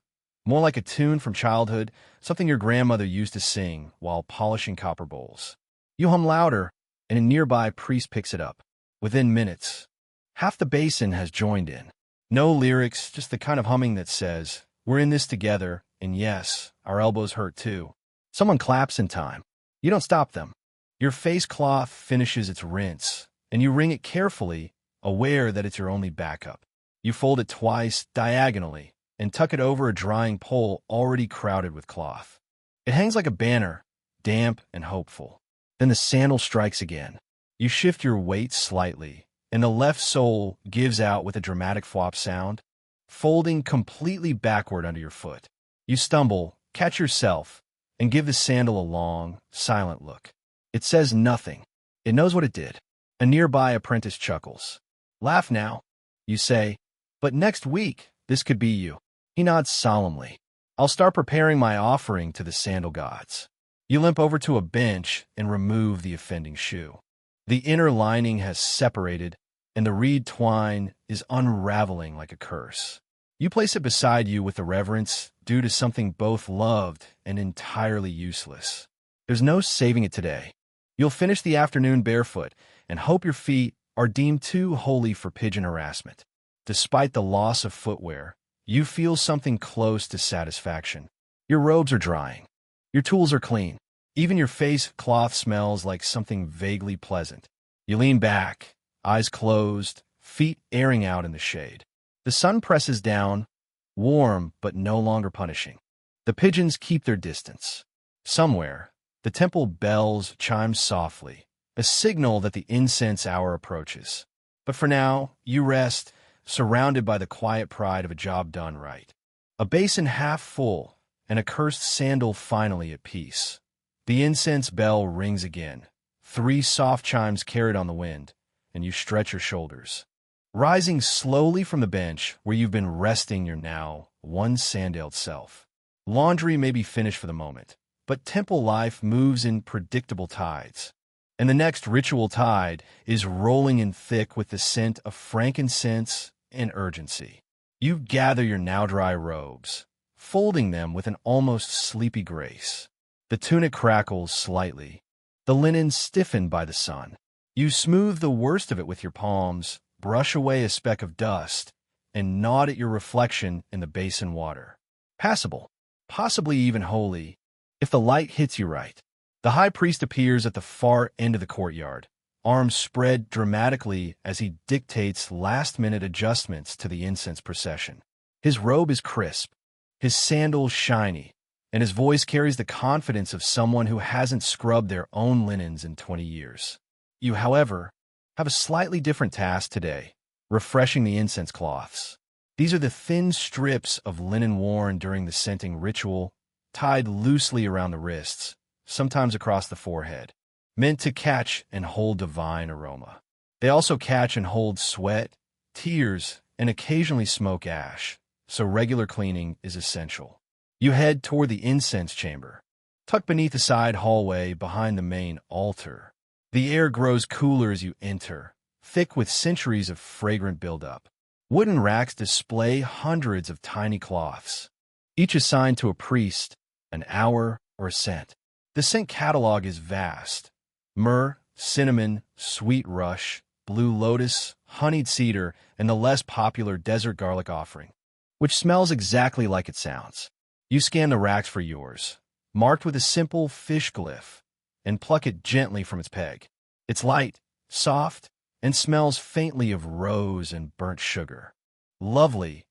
more like a tune from childhood, something your grandmother used to sing while polishing copper bowls. You hum louder, and a nearby priest picks it up. Within minutes, half the basin has joined in. No lyrics, just the kind of humming that says, "We're in this together, and yes, our elbows hurt too." Someone claps in time. You don't stop them. Your face cloth finishes its rinse, and you wring it carefully, aware that it's your only backup. You fold it twice, diagonally, and tuck it over a drying pole already crowded with cloth. It hangs like a banner, damp and hopeful. Then the sandal strikes again. You shift your weight slightly, and the left sole gives out with a dramatic flop sound, folding completely backward under your foot. You stumble, catch yourself, and give the sandal a long, silent look. It says nothing. It knows what it did. A nearby apprentice chuckles. "Laugh now," you say, "but next week, this could be you." He nods solemnly. "I'll start preparing my offering to the sandal gods." You limp over to a bench and remove the offending shoe. The inner lining has separated, and the reed twine is unraveling like a curse. You place it beside you with a reverence due to something both loved and entirely useless. There's no saving it today. You'll finish the afternoon barefoot and hope your feet are deemed too holy for pigeon harassment. Despite the loss of footwear, you feel something close to satisfaction. Your robes are drying. Your tools are clean. Even your face cloth smells like something vaguely pleasant. You lean back, eyes closed, feet airing out in the shade. The sun presses down, warm but no longer punishing. The pigeons keep their distance. Somewhere, the temple bells chime softly, a signal that the incense hour approaches. But for now, you rest, surrounded by the quiet pride of a job done right. A basin half full, and a cursed sandal finally at peace. The incense bell rings again, 3 soft chimes carried on the wind, and you stretch your shoulders. Rising slowly from the bench where you've been resting your now one-sandaled self. Laundry may be finished for the moment, but temple life moves in predictable tides. And the next ritual tide is rolling in thick with the scent of frankincense and urgency. You gather your now dry robes, folding them with an almost sleepy grace. The tunic crackles slightly, the linen stiffened by the sun. You smooth the worst of it with your palms, brush away a speck of dust, and nod at your reflection in the basin water. Passable, possibly even holy, if the light hits you right. The high priest appears at the far end of the courtyard, arms spread dramatically as he dictates last-minute adjustments to the incense procession. His robe is crisp, his sandals shiny, and his voice carries the confidence of someone who hasn't scrubbed their own linens in 20 years. You, however, have a slightly different task today, refreshing the incense cloths. These are the thin strips of linen worn during the scenting ritual, tied loosely around the wrists, sometimes across the forehead, meant to catch and hold divine aroma. They also catch and hold sweat, tears, and occasionally smoke ash, so regular cleaning is essential. You head toward the incense chamber, tucked beneath the side hallway behind the main altar. The air grows cooler as you enter, thick with centuries of fragrant buildup. Wooden racks display hundreds of tiny cloths, each assigned to a priest, an hour, or a scent. The scent catalog is vast. Myrrh, cinnamon, sweet rush, blue lotus, honeyed cedar, and the less popular desert garlic offering, which smells exactly like it sounds. You scan the racks for yours, marked with a simple fish glyph, and pluck it gently from its peg. It's light, soft, and smells faintly of rose and burnt sugar. Lovely,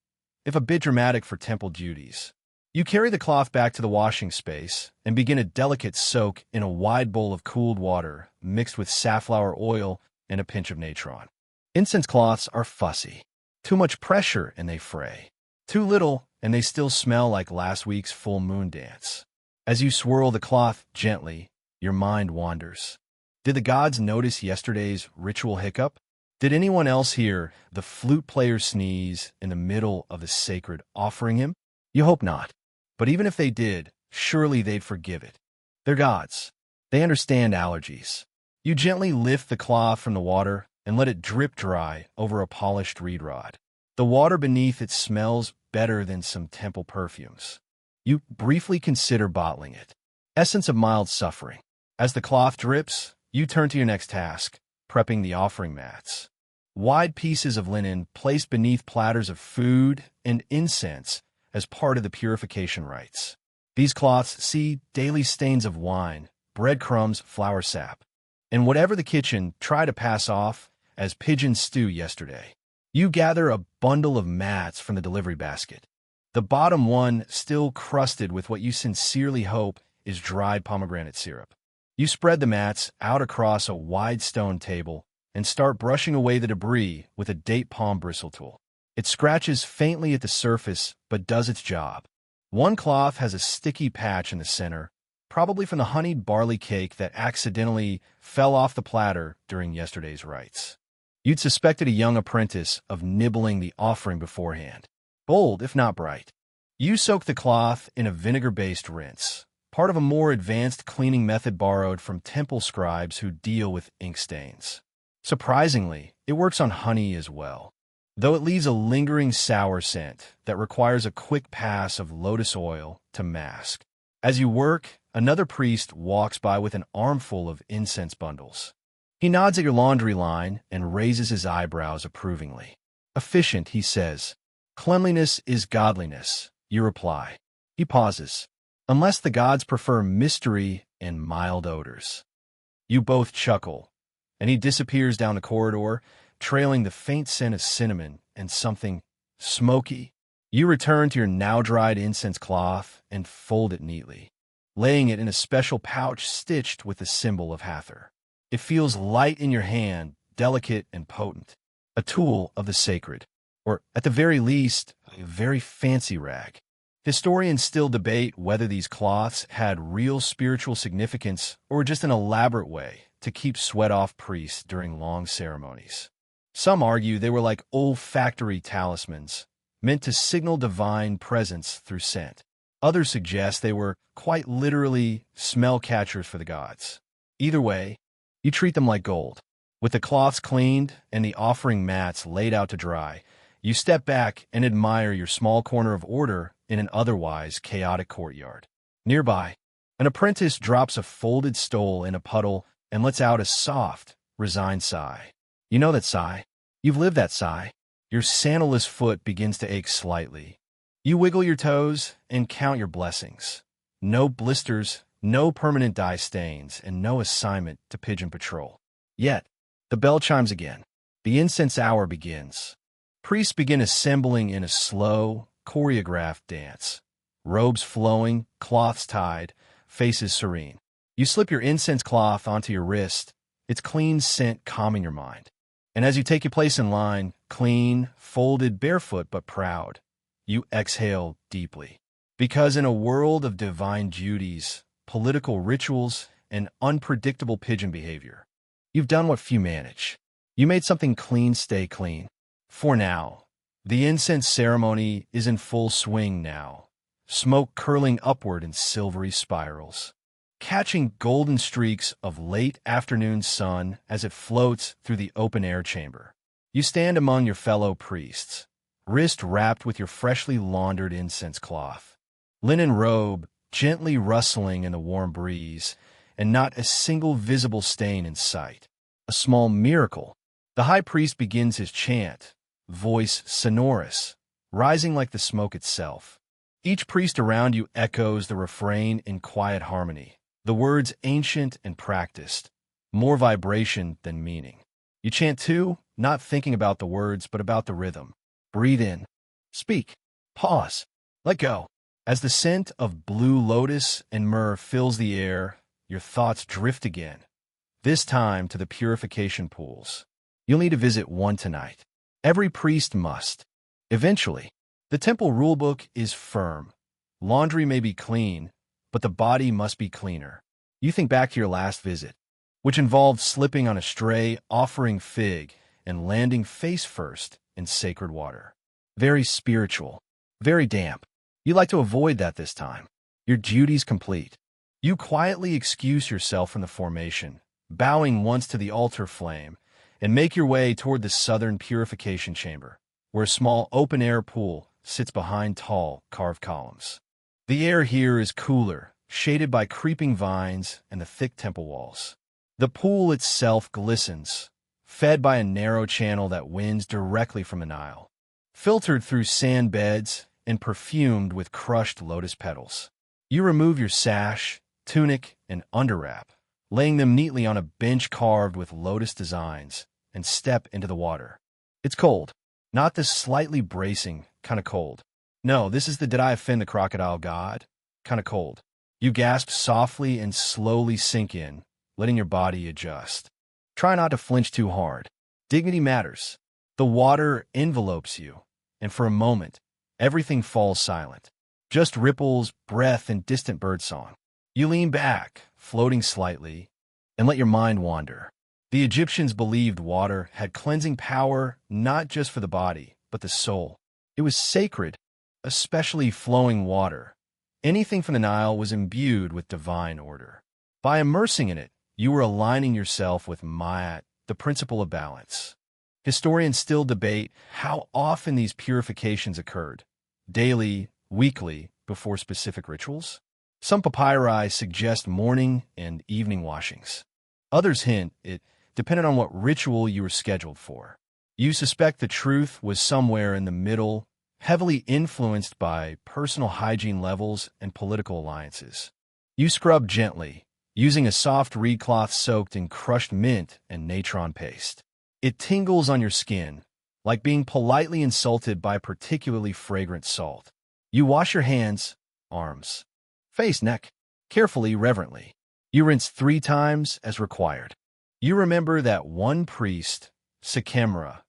if a bit dramatic for temple duties. You carry the cloth back to the washing space and begin a delicate soak in a wide bowl of cooled water mixed with safflower oil and a pinch of natron. Incense cloths are fussy. Too much pressure and they fray. Too little and they still smell like last week's full moon dance. As you swirl the cloth gently, your mind wanders. Did the gods notice yesterday's ritual hiccup? Did anyone else hear the flute player sneeze in the middle of the sacred offering hymn? You hope not. But even if they did, surely they'd forgive it. They're gods. They understand allergies. You gently lift the cloth from the water and let it drip dry over a polished reed rod. The water beneath it smells better than some temple perfumes. You briefly consider bottling it. Essence of mild suffering. As the cloth drips, you turn to your next task, prepping the offering mats. Wide pieces of linen placed beneath platters of food and incense as part of the purification rites. These cloths see daily stains of wine, breadcrumbs, flour sap, and whatever the kitchen tried to pass off as pigeon stew yesterday. You gather a bundle of mats from the delivery basket, the bottom one still crusted with what you sincerely hope is dried pomegranate syrup. You spread the mats out across a wide stone table and start brushing away the debris with a date palm bristle tool. It scratches faintly at the surface, but does its job. One cloth has a sticky patch in the center, probably from the honeyed barley cake that accidentally fell off the platter during yesterday's rites. You'd suspected a young apprentice of nibbling the offering beforehand. Bold, if not bright. You soak the cloth in a vinegar-based rinse, part of a more advanced cleaning method borrowed from temple scribes who deal with ink stains. Surprisingly, it works on honey as well, though it leaves a lingering sour scent that requires a quick pass of lotus oil to mask. As you work, another priest walks by with an armful of incense bundles. He nods at your laundry line and raises his eyebrows approvingly. Efficient, he says. Cleanliness is godliness, you reply. He pauses. Unless the gods prefer mystery and mild odors. You both chuckle, and he disappears down the corridor, trailing the faint scent of cinnamon and something smoky. You return to your now-dried incense cloth and fold it neatly, laying it in a special pouch stitched with the symbol of Hathor. It feels light in your hand, delicate and potent, a tool of the sacred, or at the very least, a very fancy rag. Historians still debate whether these cloths had real spiritual significance or just an elaborate way to keep sweat off priests during long ceremonies. Some argue they were like olfactory talismans, meant to signal divine presence through scent. Others suggest they were quite literally smell catchers for the gods. Either way, you treat them like gold. With the cloths cleaned and the offering mats laid out to dry, you step back and admire your small corner of order in an otherwise chaotic courtyard. Nearby, an apprentice drops a folded stole in a puddle and lets out a soft, resigned sigh. You know that sigh. You've lived that sigh. Your sandalless foot begins to ache slightly. You wiggle your toes and count your blessings. No blisters, no permanent dye stains, and no assignment to pigeon patrol. Yet, The bell chimes again. The incense hour begins. Priests begin assembling in a slow, choreographed dance. Robes flowing, cloths tied, faces serene. You slip your incense cloth onto your wrist, its clean scent calming your mind. And as you take your place in line, clean, folded, barefoot but proud, you exhale deeply. Because in a world of divine duties, political rituals, and unpredictable pigeon behavior, you've done what few manage. You made something clean stay clean. For now, the incense ceremony is in full swing now, smoke curling upward in silvery spirals, catching golden streaks of late afternoon sun as it floats through the open-air chamber. You stand among your fellow priests, wrist wrapped with your freshly laundered incense cloth, linen robe gently rustling in the warm breeze, and not a single visible stain in sight. A small miracle. The high priest begins his chant, voice sonorous, rising like the smoke itself. Each priest around you echoes the refrain in quiet harmony, the words ancient and practiced, more vibration than meaning. You chant too, not thinking about the words but about the rhythm. Breathe in, speak, pause, let go. As the scent of blue lotus and myrrh fills the air, your thoughts drift again, this time to the purification pools. You'll need to visit one tonight. Every priest must. Eventually, the temple rulebook is firm. Laundry may be clean, but the body must be cleaner. You think back to your last visit, which involved slipping on a stray offering fig and landing face first in sacred water. Very spiritual, very damp. You like to avoid that this time. Your duty's complete. You quietly excuse yourself from the formation, bowing once to the altar flame, and make your way toward the southern purification chamber, where a small open-air pool sits behind tall, carved columns. The air here is cooler, shaded by creeping vines and the thick temple walls. The pool itself glistens, fed by a narrow channel that winds directly from the Nile, filtered through sand beds and perfumed with crushed lotus petals. You remove your sash, tunic, and underwrap, laying them neatly on a bench carved with lotus designs, and step into the water. It's cold. Not this slightly bracing kind of cold. No, this is the did I offend the crocodile god kind of cold. You gasp softly and slowly sink in, letting your body adjust. Try not to flinch too hard. Dignity matters. The water envelopes you, and for a moment, everything falls silent. Just ripples, breath, and distant birdsong. You lean back, floating slightly, and let your mind wander. The Egyptians believed water had cleansing power not just for the body, but the soul. It was sacred, especially flowing water. Anything from the Nile was imbued with divine order. By immersing in it, you were aligning yourself with Ma'at, the principle of balance. Historians still debate how often these purifications occurred, daily, weekly, before specific rituals. Some papyri suggest morning and evening washings. Others hint it depended on what ritual you were scheduled for. You suspect the truth was somewhere in the middle, heavily influenced by personal hygiene levels and political alliances. You scrub gently, using a soft reed cloth soaked in crushed mint and natron paste. It tingles on your skin, like being politely insulted by particularly fragrant salt. You wash your hands, arms, face, neck, carefully, reverently. You rinse 3 times as required. You remember that one priest, Sakemra,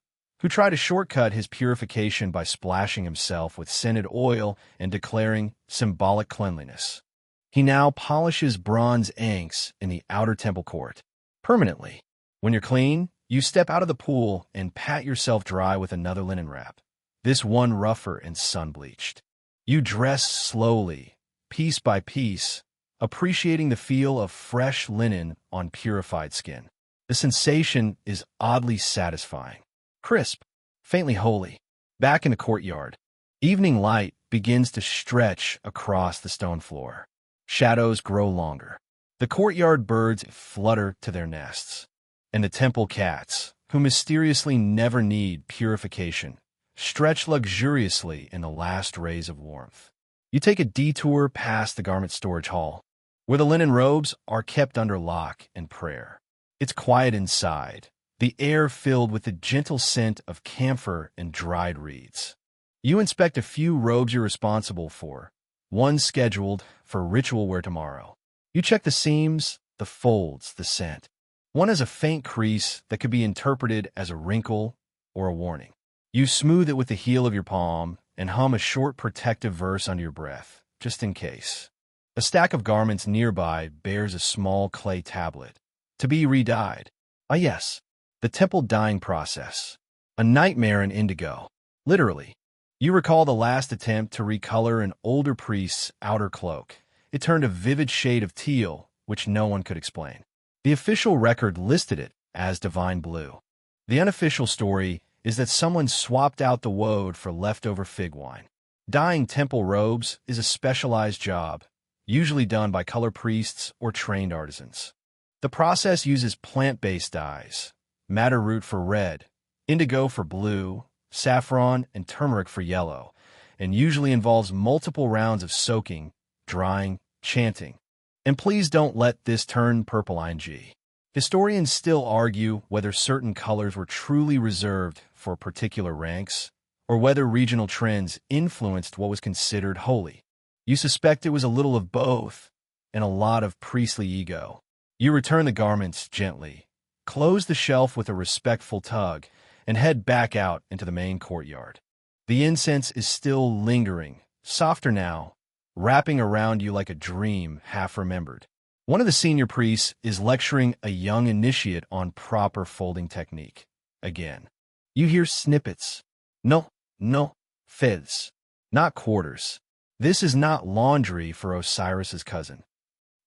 who tried to shortcut his purification by splashing himself with scented oil and declaring symbolic cleanliness. He now polishes bronze ankhs in the outer temple court, permanently. When you're clean, you step out of the pool and pat yourself dry with another linen wrap, this one rougher and sun-bleached. You dress slowly, piece by piece, appreciating the feel of fresh linen on purified skin. The sensation is oddly satisfying. Crisp, faintly holy. Back in the courtyard, evening light begins to stretch across the stone floor. Shadows grow longer. The courtyard birds flutter to their nests. And the temple cats, who mysteriously never need purification, stretch luxuriously in the last rays of warmth. You take a detour past the garment storage hall, where the linen robes are kept under lock and prayer. It's quiet inside, the air filled with the gentle scent of camphor and dried reeds. You inspect a few robes you're responsible for, one scheduled for ritual wear tomorrow. You check the seams, the folds, the scent. One has a faint crease that could be interpreted as a wrinkle or a warning. You smooth it with the heel of your palm and hum a short protective verse under your breath, just in case. A stack of garments nearby bears a small clay tablet. To be re-dyed. Ah yes, the temple dyeing process. A nightmare in indigo. Literally. You recall the last attempt to recolor an older priest's outer cloak. It turned a vivid shade of teal, which no one could explain. The official record listed it as divine blue. The unofficial story is that someone swapped out the woad for leftover fig wine. Dyeing temple robes is a specialized job, usually done by color priests or trained artisans. The process uses plant-based dyes, madder root for red, indigo for blue, saffron and turmeric for yellow, and usually involves multiple rounds of soaking, drying, chanting. And please don't let this turn purple ing. Historians still argue whether certain colors were truly reserved for particular ranks, or whether regional trends influenced what was considered holy. You suspect it was a little of both, and a lot of priestly ego. You return the garments gently, close the shelf with a respectful tug, and head back out into the main courtyard. The incense is still lingering, softer now, wrapping around you like a dream half-remembered. One of the senior priests is lecturing a young initiate on proper folding technique. Again, you hear snippets. No, fizz. Not quarters. This is not laundry for Osiris's cousin.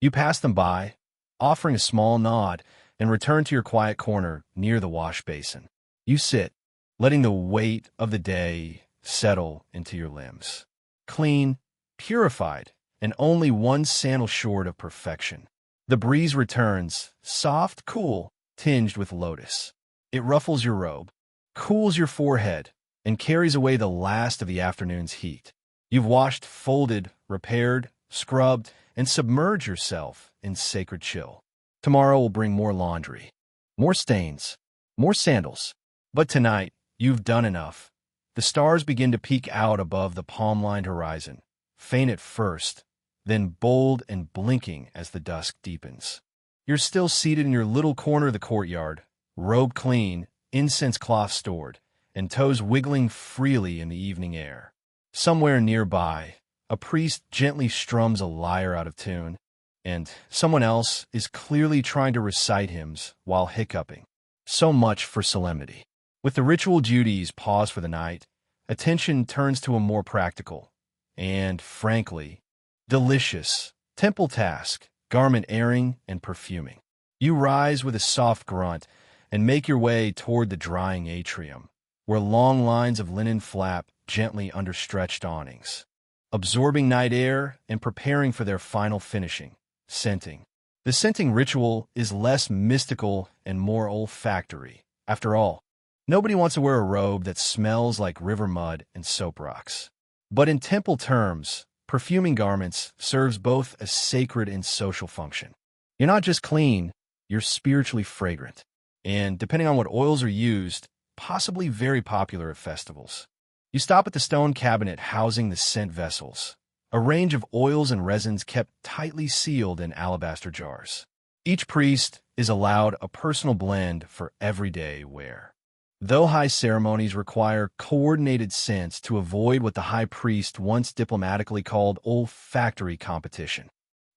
You pass them by, offering a small nod, and return to your quiet corner near the wash basin. You sit, letting the weight of the day settle into your limbs. Clean, purified, and only one sandal short of perfection. The breeze returns, soft, cool, tinged with lotus. It ruffles your robe, cools your forehead, and carries away the last of the afternoon's heat. You've washed, folded, repaired, scrubbed, and submerged yourself in sacred chill. Tomorrow will bring more laundry, more stains, more sandals. But tonight, you've done enough. The stars begin to peek out above the palm-lined horizon, faint at first, then bold and blinking as the dusk deepens. You're still seated in your little corner of the courtyard, robe clean, incense cloth stored, and toes wiggling freely in the evening air. Somewhere nearby, a priest gently strums a lyre out of tune, and someone else is clearly trying to recite hymns while hiccuping. So much for solemnity. With the ritual duties paused for the night, attention turns to a more practical and, frankly, delicious temple task, garment airing and perfuming. You rise with a soft grunt and make your way toward the drying atrium, where long lines of linen flap gently under stretched awnings, absorbing night air and preparing for their final finishing, scenting. The scenting ritual is less mystical and more olfactory. After all, nobody wants to wear a robe that smells like river mud and soap rocks. But in temple terms, perfuming garments serves both a sacred and social function. You're not just clean, you're spiritually fragrant. And depending on what oils are used, possibly very popular at festivals. You stop at the stone cabinet housing the scent vessels, a range of oils and resins kept tightly sealed in alabaster jars. Each priest is allowed a personal blend for everyday wear. Though high ceremonies require coordinated scents to avoid what the high priest once diplomatically called olfactory competition,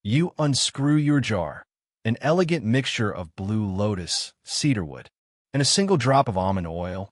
you unscrew your jar, an elegant mixture of blue lotus, cedarwood, and a single drop of almond oil,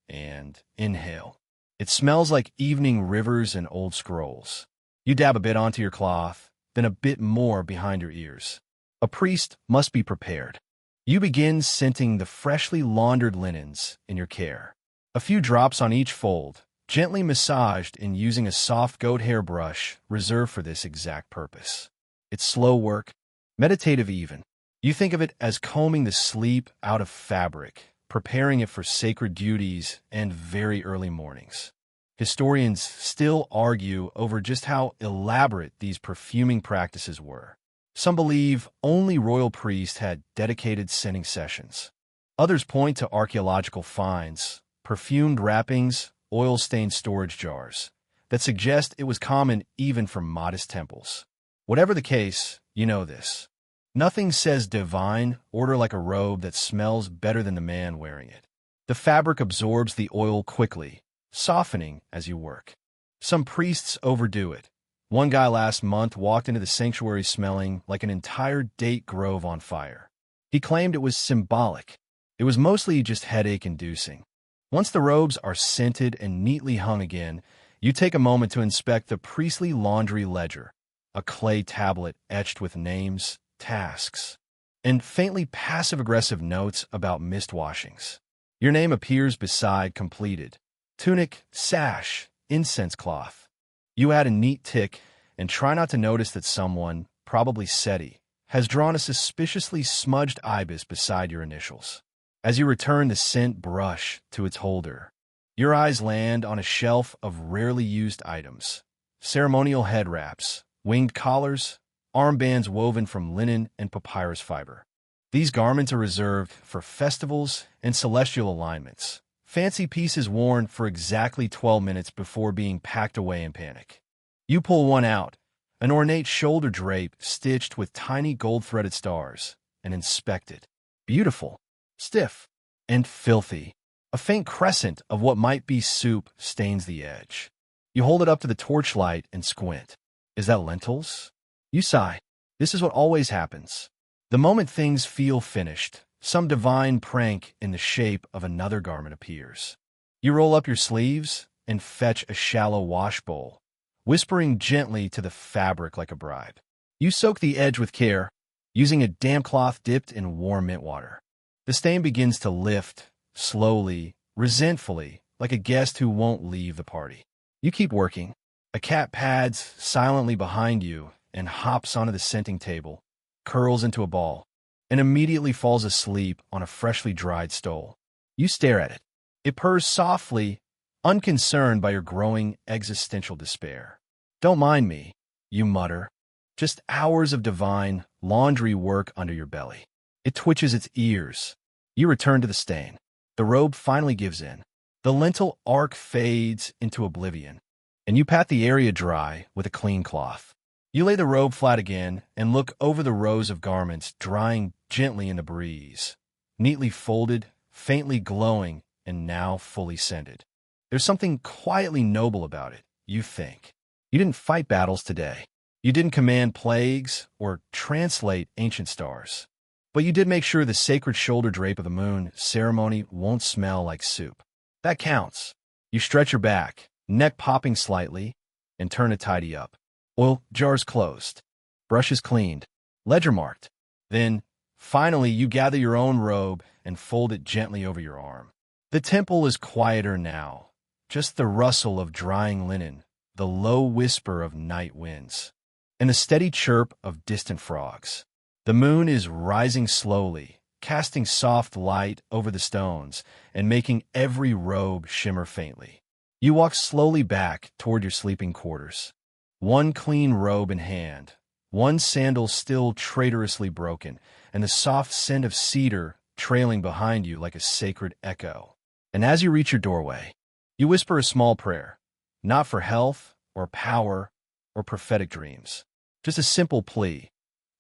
and inhale. It smells like evening rivers and old scrolls. You dab a bit onto your cloth, then a bit more behind your ears. A priest must be prepared. You begin scenting the freshly laundered linens in your care. A few drops on each fold, gently massaged in using a soft goat hair brush reserved for this exact purpose. It's slow work, meditative even. You think of it as combing the sleep out of fabric, preparing it for sacred duties and very early mornings. Historians still argue over just how elaborate these perfuming practices were. Some believe only royal priests had dedicated scenting sessions. Others point to archaeological finds, perfumed wrappings, oil-stained storage jars, that suggest it was common even for modest temples. Whatever the case, you know this. Nothing says divine order like a robe that smells better than the man wearing it. The fabric absorbs the oil quickly, softening as you work. Some priests overdo it. One guy last month walked into the sanctuary smelling like an entire date grove on fire. He claimed it was symbolic. It was mostly just headache-inducing. Once the robes are scented and neatly hung again, you take a moment to inspect the priestly laundry ledger, a clay tablet etched with names, tasks, and faintly passive-aggressive notes about missed washings. Your name appears beside completed tunic, sash, incense cloth. You add a neat tick and try not to notice that someone, probably SETI, has drawn a suspiciously smudged ibis beside your initials. As you return the scent brush to its holder, your eyes land on a shelf of rarely used items. Ceremonial head wraps, winged collars, armbands woven from linen and papyrus fiber. These garments are reserved for festivals and celestial alignments. Fancy pieces worn for exactly 12 minutes before being packed away in panic. You pull one out, an ornate shoulder drape stitched with tiny gold-threaded stars, and inspect it. Beautiful, stiff, and filthy. A faint crescent of what might be soup stains the edge. You hold it up to the torchlight and squint. Is that lentils? You sigh. This is what always happens. The moment things feel finished, some divine prank in the shape of another garment appears. You roll up your sleeves and fetch a shallow wash bowl, whispering gently to the fabric like a bribe. You soak the edge with care, using a damp cloth dipped in warm mint water. The stain begins to lift, slowly, resentfully, like a guest who won't leave the party. You keep working. A cat pads silently behind you and hops onto the scenting table, curls into a ball, and immediately falls asleep on a freshly dried stole. You stare at it. It purrs softly, unconcerned by your growing existential despair. Don't mind me, you mutter. Just hours of divine laundry work under your belly. It twitches its ears. You return to the stain. The robe finally gives in. The lentil arc fades into oblivion, and you pat the area dry with a clean cloth. You lay the robe flat again and look over the rows of garments drying gently in the breeze, neatly folded, faintly glowing, and now fully scented. There's something quietly noble about it, you think. You didn't fight battles today. You didn't command plagues or translate ancient stars. But you did make sure the sacred shoulder drape of the moon ceremony won't smell like soup. That counts. You stretch your back, neck popping slightly, and turn to tidy up. Oil jars closed, brushes cleaned, ledger marked. Then, finally, you gather your own robe and fold it gently over your arm. The temple is quieter now, just the rustle of drying linen, the low whisper of night winds, and the steady chirp of distant frogs. The moon is rising slowly, casting soft light over the stones and making every robe shimmer faintly. You walk slowly back toward your sleeping quarters. One clean robe in hand, one sandal still traitorously broken, and the soft scent of cedar trailing behind you like a sacred echo. And as you reach your doorway, you whisper a small prayer, not for health or power or prophetic dreams, just a simple plea.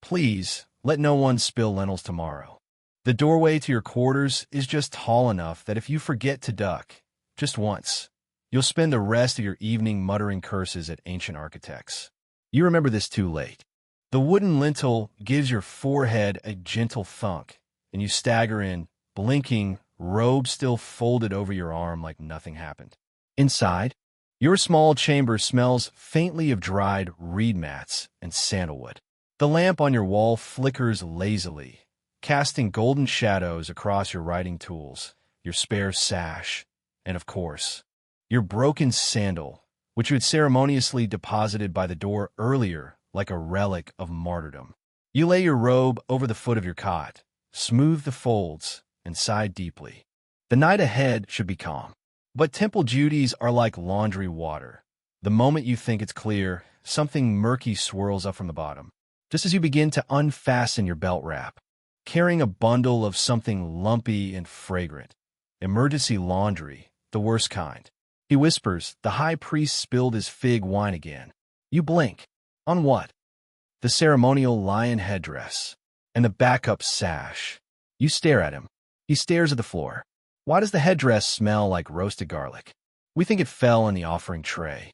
Please, let no one spill lentils tomorrow. The doorway to your quarters is just tall enough that if you forget to duck, just once, you'll spend the rest of your evening muttering curses at ancient architects. You remember this too late. The wooden lintel gives your forehead a gentle thunk, and you stagger in, blinking, robe still folded over your arm like nothing happened. Inside, your small chamber smells faintly of dried reed mats and sandalwood. The lamp on your wall flickers lazily, casting golden shadows across your writing tools, your spare sash, and of course, your broken sandal, which you had ceremoniously deposited by the door earlier like a relic of martyrdom. You lay your robe over the foot of your cot, smooth the folds, and sigh deeply. The night ahead should be calm. But temple duties are like laundry water. The moment you think it's clear, something murky swirls up from the bottom. Just as you begin to unfasten your belt wrap, carrying a bundle of something lumpy and fragrant. Emergency laundry, the worst kind. He whispers, the high priest spilled his fig wine again. You blink. On what? The ceremonial lion headdress and the backup sash. You stare at him. He stares at the floor. Why does the headdress smell like roasted garlic? We think it fell in the offering tray.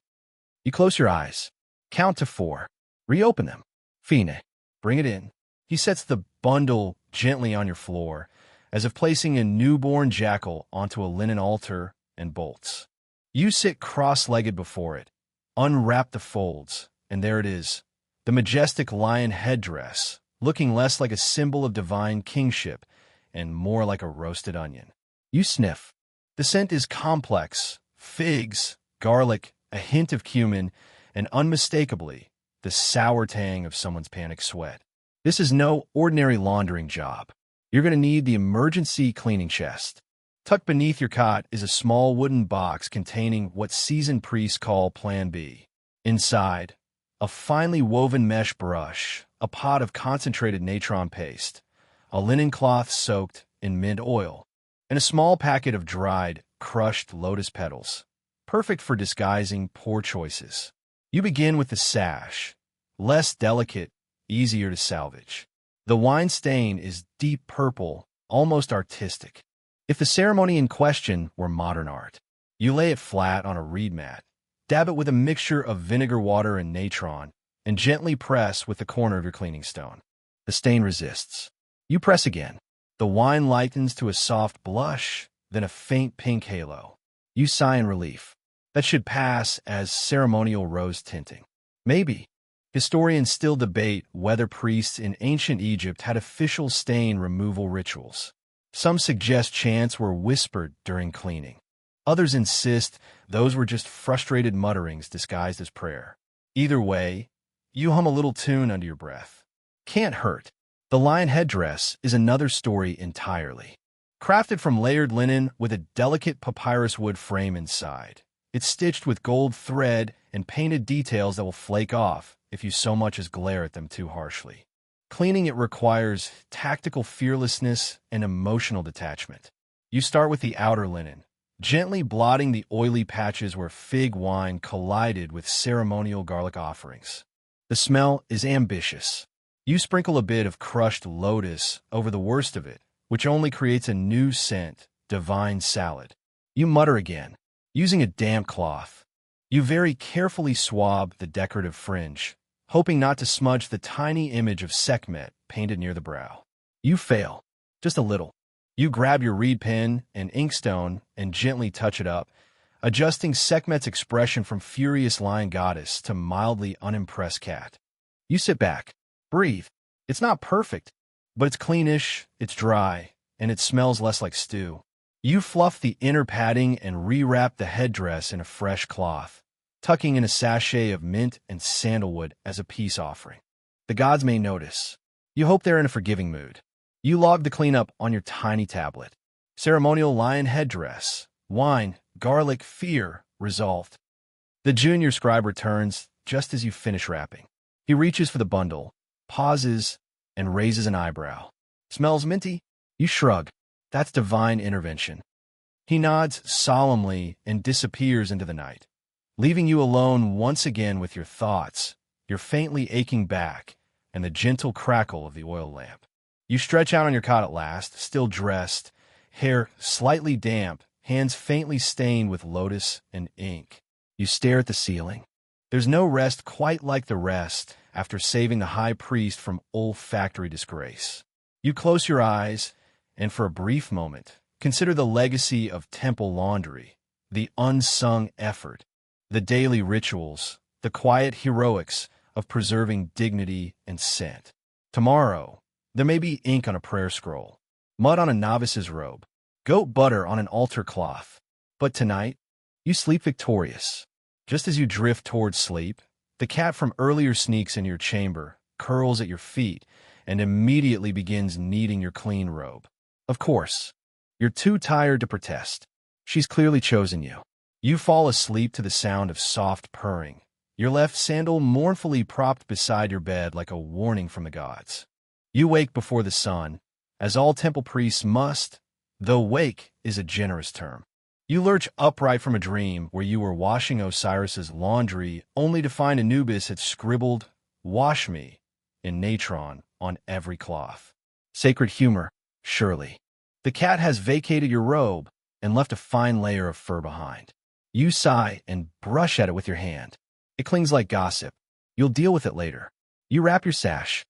You close your eyes. Count to 4. Reopen them. Fine. Bring it in. He sets the bundle gently on your floor, as if placing a newborn jackal onto a linen altar, and bolts. You sit cross-legged before it, unwrap the folds, and there it is, the majestic lion headdress, looking less like a symbol of divine kingship and more like a roasted onion. You sniff. The scent is complex: figs, garlic, a hint of cumin, and unmistakably, the sour tang of someone's panic sweat. This is no ordinary laundering job. You're going to need the emergency cleaning chest. Tucked beneath your cot is a small wooden box containing what seasoned priests call Plan B. Inside, a finely woven mesh brush, a pot of concentrated natron paste, a linen cloth soaked in mint oil, and a small packet of dried, crushed lotus petals, perfect for disguising poor choices. You begin with the sash, less delicate, easier to salvage. The wine stain is deep purple, almost artistic. If the ceremony in question were modern art, you lay it flat on a reed mat, dab it with a mixture of vinegar water and natron, and gently press with the corner of your cleaning stone. The stain resists. You press again. The wine lightens to a soft blush, then a faint pink halo. You sigh in relief. That should pass as ceremonial rose tinting. Maybe. Historians still debate whether priests in ancient Egypt had official stain removal rituals. Some suggest chants were whispered during cleaning. Others insist those were just frustrated mutterings disguised as prayer. Either way, you hum a little tune under your breath. Can't hurt. The lion headdress is another story entirely. Crafted from layered linen with a delicate papyrus wood frame inside, it's stitched with gold thread and painted details that will flake off if you so much as glare at them too harshly. Cleaning it requires tactical fearlessness and emotional detachment. You start with the outer linen, gently blotting the oily patches where fig wine collided with ceremonial garlic offerings. The smell is ambitious. You sprinkle a bit of crushed lotus over the worst of it, which only creates a new scent, divine salad. You mutter again, using a damp cloth. You very carefully swab the decorative fringe, hoping not to smudge the tiny image of Sekhmet painted near the brow. You fail, just a little. You grab your reed pen and inkstone and gently touch it up, adjusting Sekhmet's expression from furious lion goddess to mildly unimpressed cat. You sit back, breathe. It's not perfect, but it's cleanish, it's dry, and it smells less like stew. You fluff the inner padding and rewrap the headdress in a fresh cloth, tucking in a sachet of mint and sandalwood as a peace offering. The gods may notice. You hope they're in a forgiving mood. You log the cleanup on your tiny tablet. Ceremonial lion headdress, wine, garlic, fear, resolved. The junior scribe returns just as you finish wrapping. He reaches for the bundle, pauses, and raises an eyebrow. Smells minty? You shrug. That's divine intervention. He nods solemnly and disappears into the night, leaving you alone once again with your thoughts, your faintly aching back, and the gentle crackle of the oil lamp. You stretch out on your cot at last, still dressed, hair slightly damp, hands faintly stained with lotus and ink. You stare at the ceiling. There's no rest quite like the rest after saving the high priest from olfactory disgrace. You close your eyes, and for a brief moment, consider the legacy of temple laundry, the unsung effort, the daily rituals, the quiet heroics of preserving dignity and scent. Tomorrow, there may be ink on a prayer scroll, mud on a novice's robe, goat butter on an altar cloth. But tonight, you sleep victorious. Just as you drift towards sleep, the cat from earlier sneaks into your chamber, curls at your feet, and immediately begins kneading your clean robe. Of course, you're too tired to protest. She's clearly chosen you. You fall asleep to the sound of soft purring, your left sandal mournfully propped beside your bed like a warning from the gods. You wake before the sun, as all temple priests must, though wake is a generous term. You lurch upright from a dream where you were washing Osiris's laundry only to find Anubis had scribbled, "Wash me," in natron on every cloth. Sacred humor, surely. The cat has vacated your robe and left a fine layer of fur behind. You sigh and brush at it with your hand. It clings like gossip. You'll deal with it later. You wrap your sash,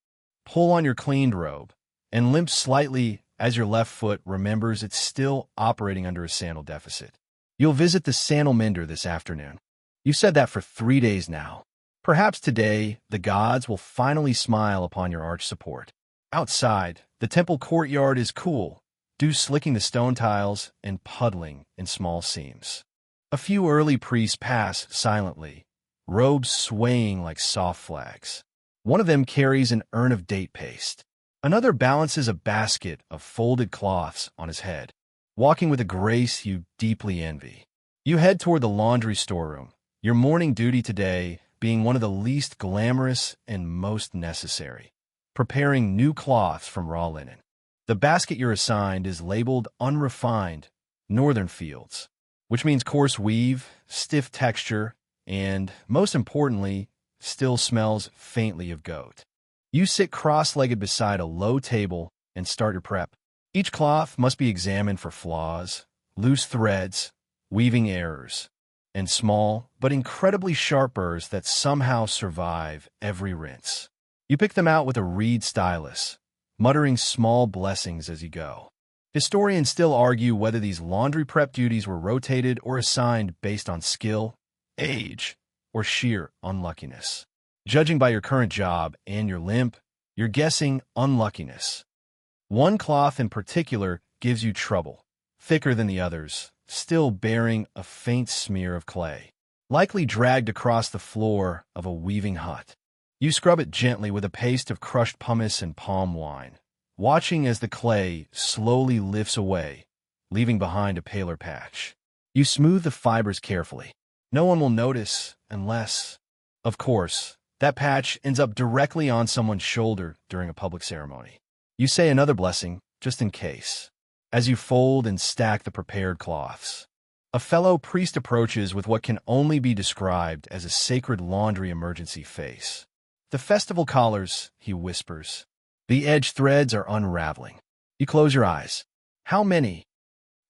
pull on your cleaned robe, and limp slightly as your left foot remembers it's still operating under a sandal deficit. You'll visit the sandal mender this afternoon. You've said that for 3 days now. Perhaps today the gods will finally smile upon your arch support. Outside, the temple courtyard is cool, dew slicking the stone tiles and puddling in small seams. A few early priests pass silently, robes swaying like soft flags. One of them carries an urn of date paste. Another balances a basket of folded cloths on his head, walking with a grace you deeply envy. You head toward the laundry storeroom, your morning duty today being one of the least glamorous and most necessary, preparing new cloths from raw linen. The basket you're assigned is labeled unrefined, northern fields, which means coarse weave, stiff texture, and, most importantly, still smells faintly of goat. You sit cross-legged beside a low table and start your prep. Each cloth must be examined for flaws, loose threads, weaving errors, and small but incredibly sharp burrs that somehow survive every rinse. You pick them out with a reed stylus, muttering small blessings as you go. Historians still argue whether these laundry prep duties were rotated or assigned based on skill, age, or sheer unluckiness. Judging by your current job and your limp, you're guessing unluckiness. One cloth in particular gives you trouble, thicker than the others, still bearing a faint smear of clay, likely dragged across the floor of a weaving hut. You scrub it gently with a paste of crushed pumice and palm wine, watching as the clay slowly lifts away, leaving behind a paler patch. You smooth the fibers carefully. No one will notice unless, of course, that patch ends up directly on someone's shoulder during a public ceremony. You say another blessing, just in case, as you fold and stack the prepared cloths. A fellow priest approaches with what can only be described as a sacred laundry emergency face. "The festival collars," he whispers. "The edge threads are unraveling." You close your eyes. How many?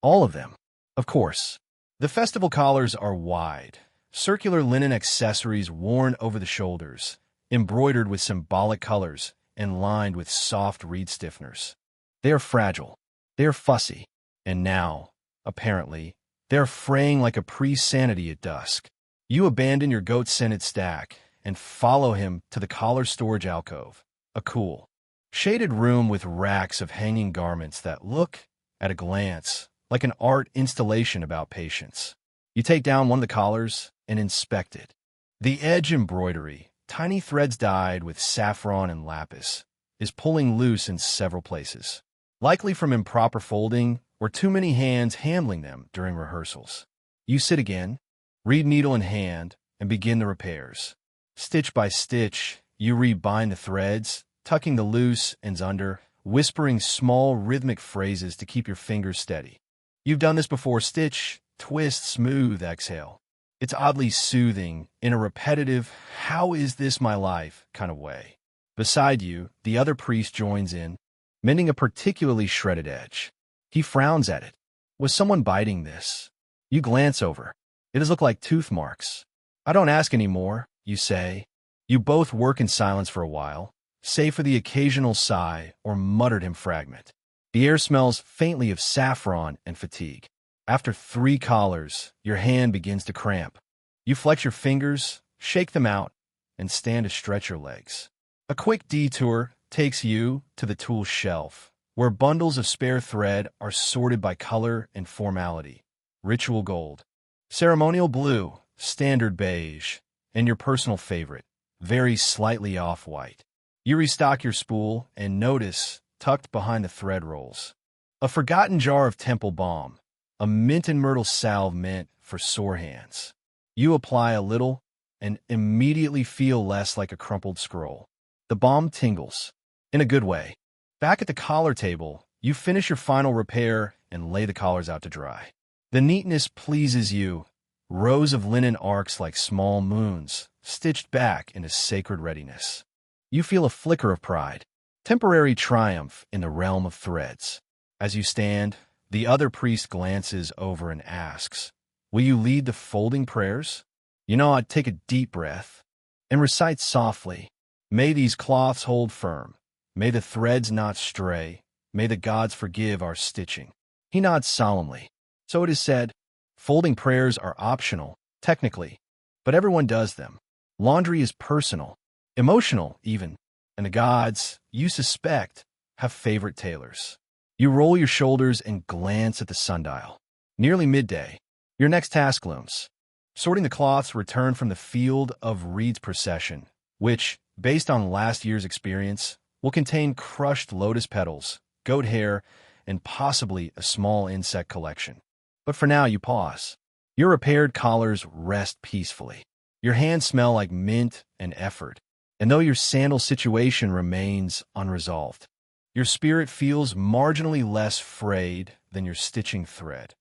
All of them. Of course. The festival collars are wide, circular linen accessories worn over the shoulders, embroidered with symbolic colors and lined with soft reed stiffeners. They are fragile. They are fussy. And now, apparently, they are fraying like a priest's sanity at dusk. You abandon your goat-scented stack and follow him to the collar storage alcove, a cool, shaded room with racks of hanging garments that look, at a glance, like an art installation about patience. You take down one of the collars and inspect it. The edge embroidery, tiny threads dyed with saffron and lapis, is pulling loose in several places, likely from improper folding or too many hands handling them during rehearsals. You sit again, reed needle in hand, and begin the repairs. Stitch by stitch, you rebind the threads, tucking the loose ends under, whispering small rhythmic phrases to keep your fingers steady. You've done this before. Stitch, twist, smooth, exhale. It's oddly soothing in a repetitive, "how is this my life" kind of way. Beside you, the other priest joins in, mending a particularly shredded edge. He frowns at it. Was someone biting this? You glance over. It does look like tooth marks. "I don't ask anymore," you say. You both work in silence for a while, save for the occasional sigh or muttered him fragment. The air smells faintly of saffron and fatigue. After 3 collars, your hand begins to cramp. You flex your fingers, shake them out, and stand to stretch your legs. A quick detour takes you to the tool shelf, where bundles of spare thread are sorted by color and formality. Ritual gold, ceremonial blue, standard beige, and your personal favorite, very slightly off-white. You restock your spool and notice, tucked behind the thread rolls, a forgotten jar of temple balm, a mint and myrtle salve meant for sore hands. You apply a little and immediately feel less like a crumpled scroll. The balm tingles, in a good way. Back at the collar table, You finish your final repair and lay the collars out to dry. The neatness pleases you. Rows of linen arcs like small moons, stitched back into sacred readiness. You feel a flicker of pride, temporary triumph in the realm of threads. As you stand, the other priest glances over and asks, "Will you lead the folding prayers?" You nod, take a deep breath, and recite softly, "May these cloths hold firm. May the threads not stray. May the gods forgive our stitching." He nods solemnly. So it is said, folding prayers are optional, technically, but everyone does them. Laundry is personal, emotional even, and the gods, you suspect, have favorite tailors. You roll your shoulders and glance at the sundial. Nearly midday. Your next task looms. Sorting the cloths returned from the field of reeds procession, which, based on last year's experience, will contain crushed lotus petals, goat hair, and possibly a small insect collection. But for now, you pause. Your repaired collars rest peacefully. Your hands smell like mint and effort, and though your sandal situation remains unresolved, your spirit feels marginally less frayed than your stitching thread.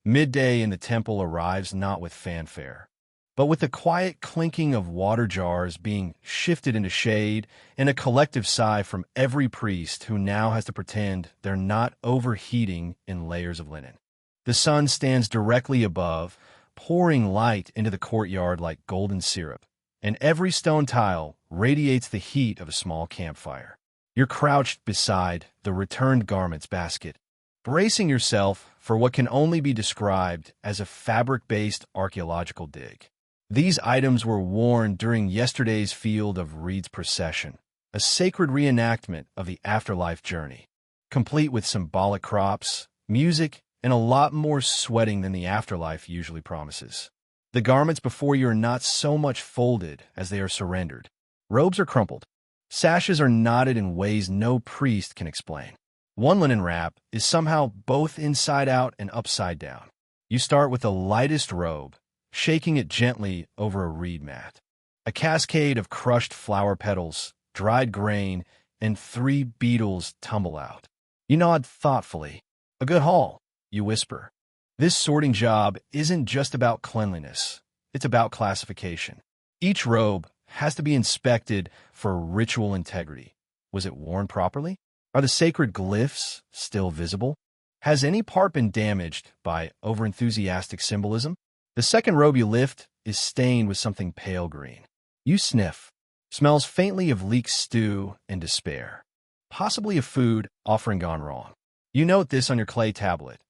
Midday in the temple arrives not with fanfare, but with the quiet clinking of water jars being shifted into shade and a collective sigh from every priest who now has to pretend they're not overheating in layers of linen. The sun stands directly above, pouring light into the courtyard like golden syrup, and every stone tile radiates the heat of a small campfire. You're crouched beside the returned garments basket, bracing yourself for what can only be described as a fabric-based archaeological dig. These items were worn during yesterday's field of reeds procession, a sacred reenactment of the afterlife journey, complete with symbolic crops, music, and a lot more sweating than the afterlife usually promises. The garments before you are not so much folded as they are surrendered. Robes are crumpled. Sashes are knotted in ways no priest can explain. One linen wrap is somehow both inside out and upside down. You start with the lightest robe, shaking it gently over a reed mat. A cascade of crushed flower petals, dried grain, and 3 beetles tumble out. You nod thoughtfully. "A good haul," you whisper. This sorting job isn't just about cleanliness. It's about classification. Each robe has to be inspected for ritual integrity. Was it worn properly? Are the sacred glyphs still visible? Has any part been damaged by overenthusiastic symbolism? The second robe you lift is stained with something pale green. You sniff. Smells faintly of leek stew and despair. Possibly a food offering gone wrong. You note this on your clay tablet.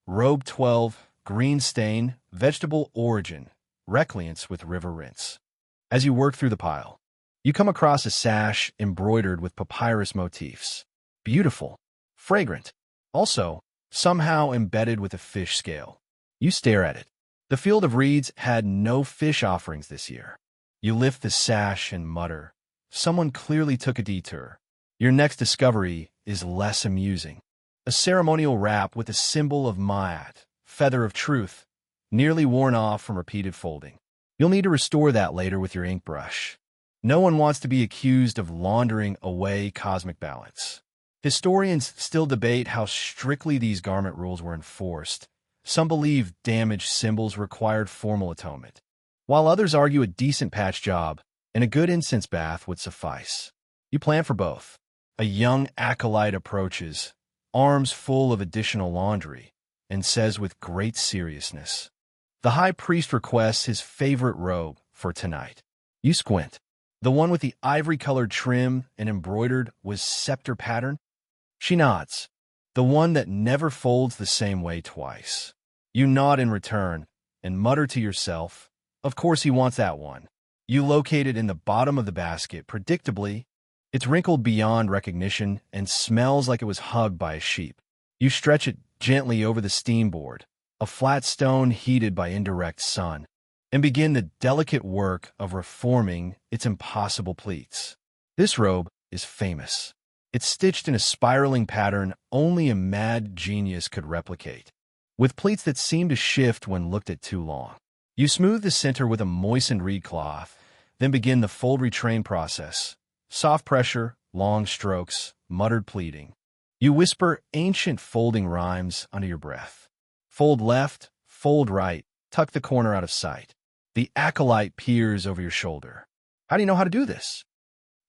Robe 12, green stain, vegetable origin, reclience with river rinse. As you work through the pile, you come across a sash embroidered with papyrus motifs. Beautiful, fragrant, also somehow embedded with a fish scale. You stare at it. The field of reeds had no fish offerings this year. You lift the sash and mutter, "Someone clearly took a detour." Your next discovery is less amusing. A ceremonial wrap with a symbol of Ma'at, feather of truth, nearly worn off from repeated folding. You'll need to restore that later with your ink brush. No one wants to be accused of laundering away cosmic balance. Historians still debate how strictly these garment rules were enforced. Some believe damaged symbols required formal atonement, while others argue a decent patch job and a good incense bath would suffice. You plan for both. A young acolyte approaches, arms full of additional laundry, and says with great seriousness, "The high priest requests his favorite robe for tonight." You squint. The one with the ivory-colored trim and embroidered with scepter pattern? She nods. The one that never folds the same way twice. You nod in return and mutter to yourself, "Of course he wants that one." You locate it in the bottom of the basket. Predictably, it's wrinkled beyond recognition and smells like it was hugged by a sheep. You stretch it gently over the steam board, a flat stone heated by indirect sun, and begin the delicate work of reforming its impossible pleats. This robe is famous. It's stitched in a spiraling pattern only a mad genius could replicate, with pleats that seem to shift when looked at too long. You smooth the center with a moistened reed cloth, then begin the fold retrain process. Soft pressure, long strokes, muttered pleating. You whisper ancient folding rhymes under your breath. Fold left, fold right, tuck the corner out of sight. The acolyte peers over your shoulder. How do you know how to do this?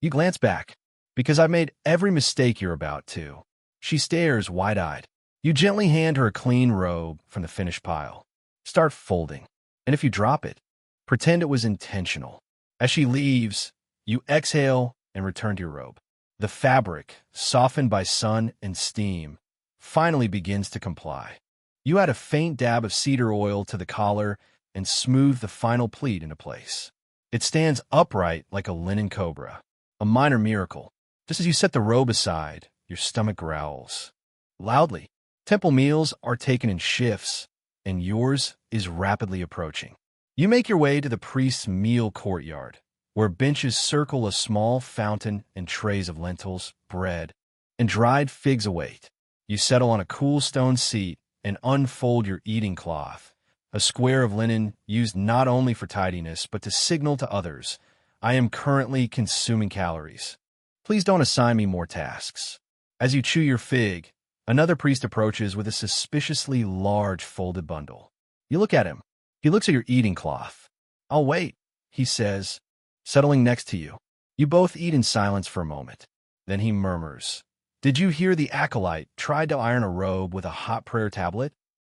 You glance back. Because I've made every mistake you're about to. She stares wide-eyed. You gently hand her a clean robe from the finished pile. Start folding. And if you drop it, pretend it was intentional. As she leaves, you exhale and return to your robe. The fabric, softened by sun and steam, finally begins to comply. You add a faint dab of cedar oil to the collar and smooth the final pleat into place. It stands upright like a linen cobra, a minor miracle. Just as you set the robe aside, your stomach growls. Loudly, temple meals are taken in shifts, and yours is rapidly approaching. You make your way to the priest's meal courtyard, where benches circle a small fountain and trays of lentils, bread, and dried figs await. You settle on a cool stone seat and unfold your eating cloth, a square of linen used not only for tidiness but to signal to others, I am currently consuming calories. Please don't assign me more tasks. As you chew your fig, another priest approaches with a suspiciously large folded bundle. You look at him. He looks at your eating cloth. I'll wait, he says, settling next to you. You both eat in silence for a moment. Then he murmurs, Did you hear the acolyte tried to iron a robe with a hot prayer tablet?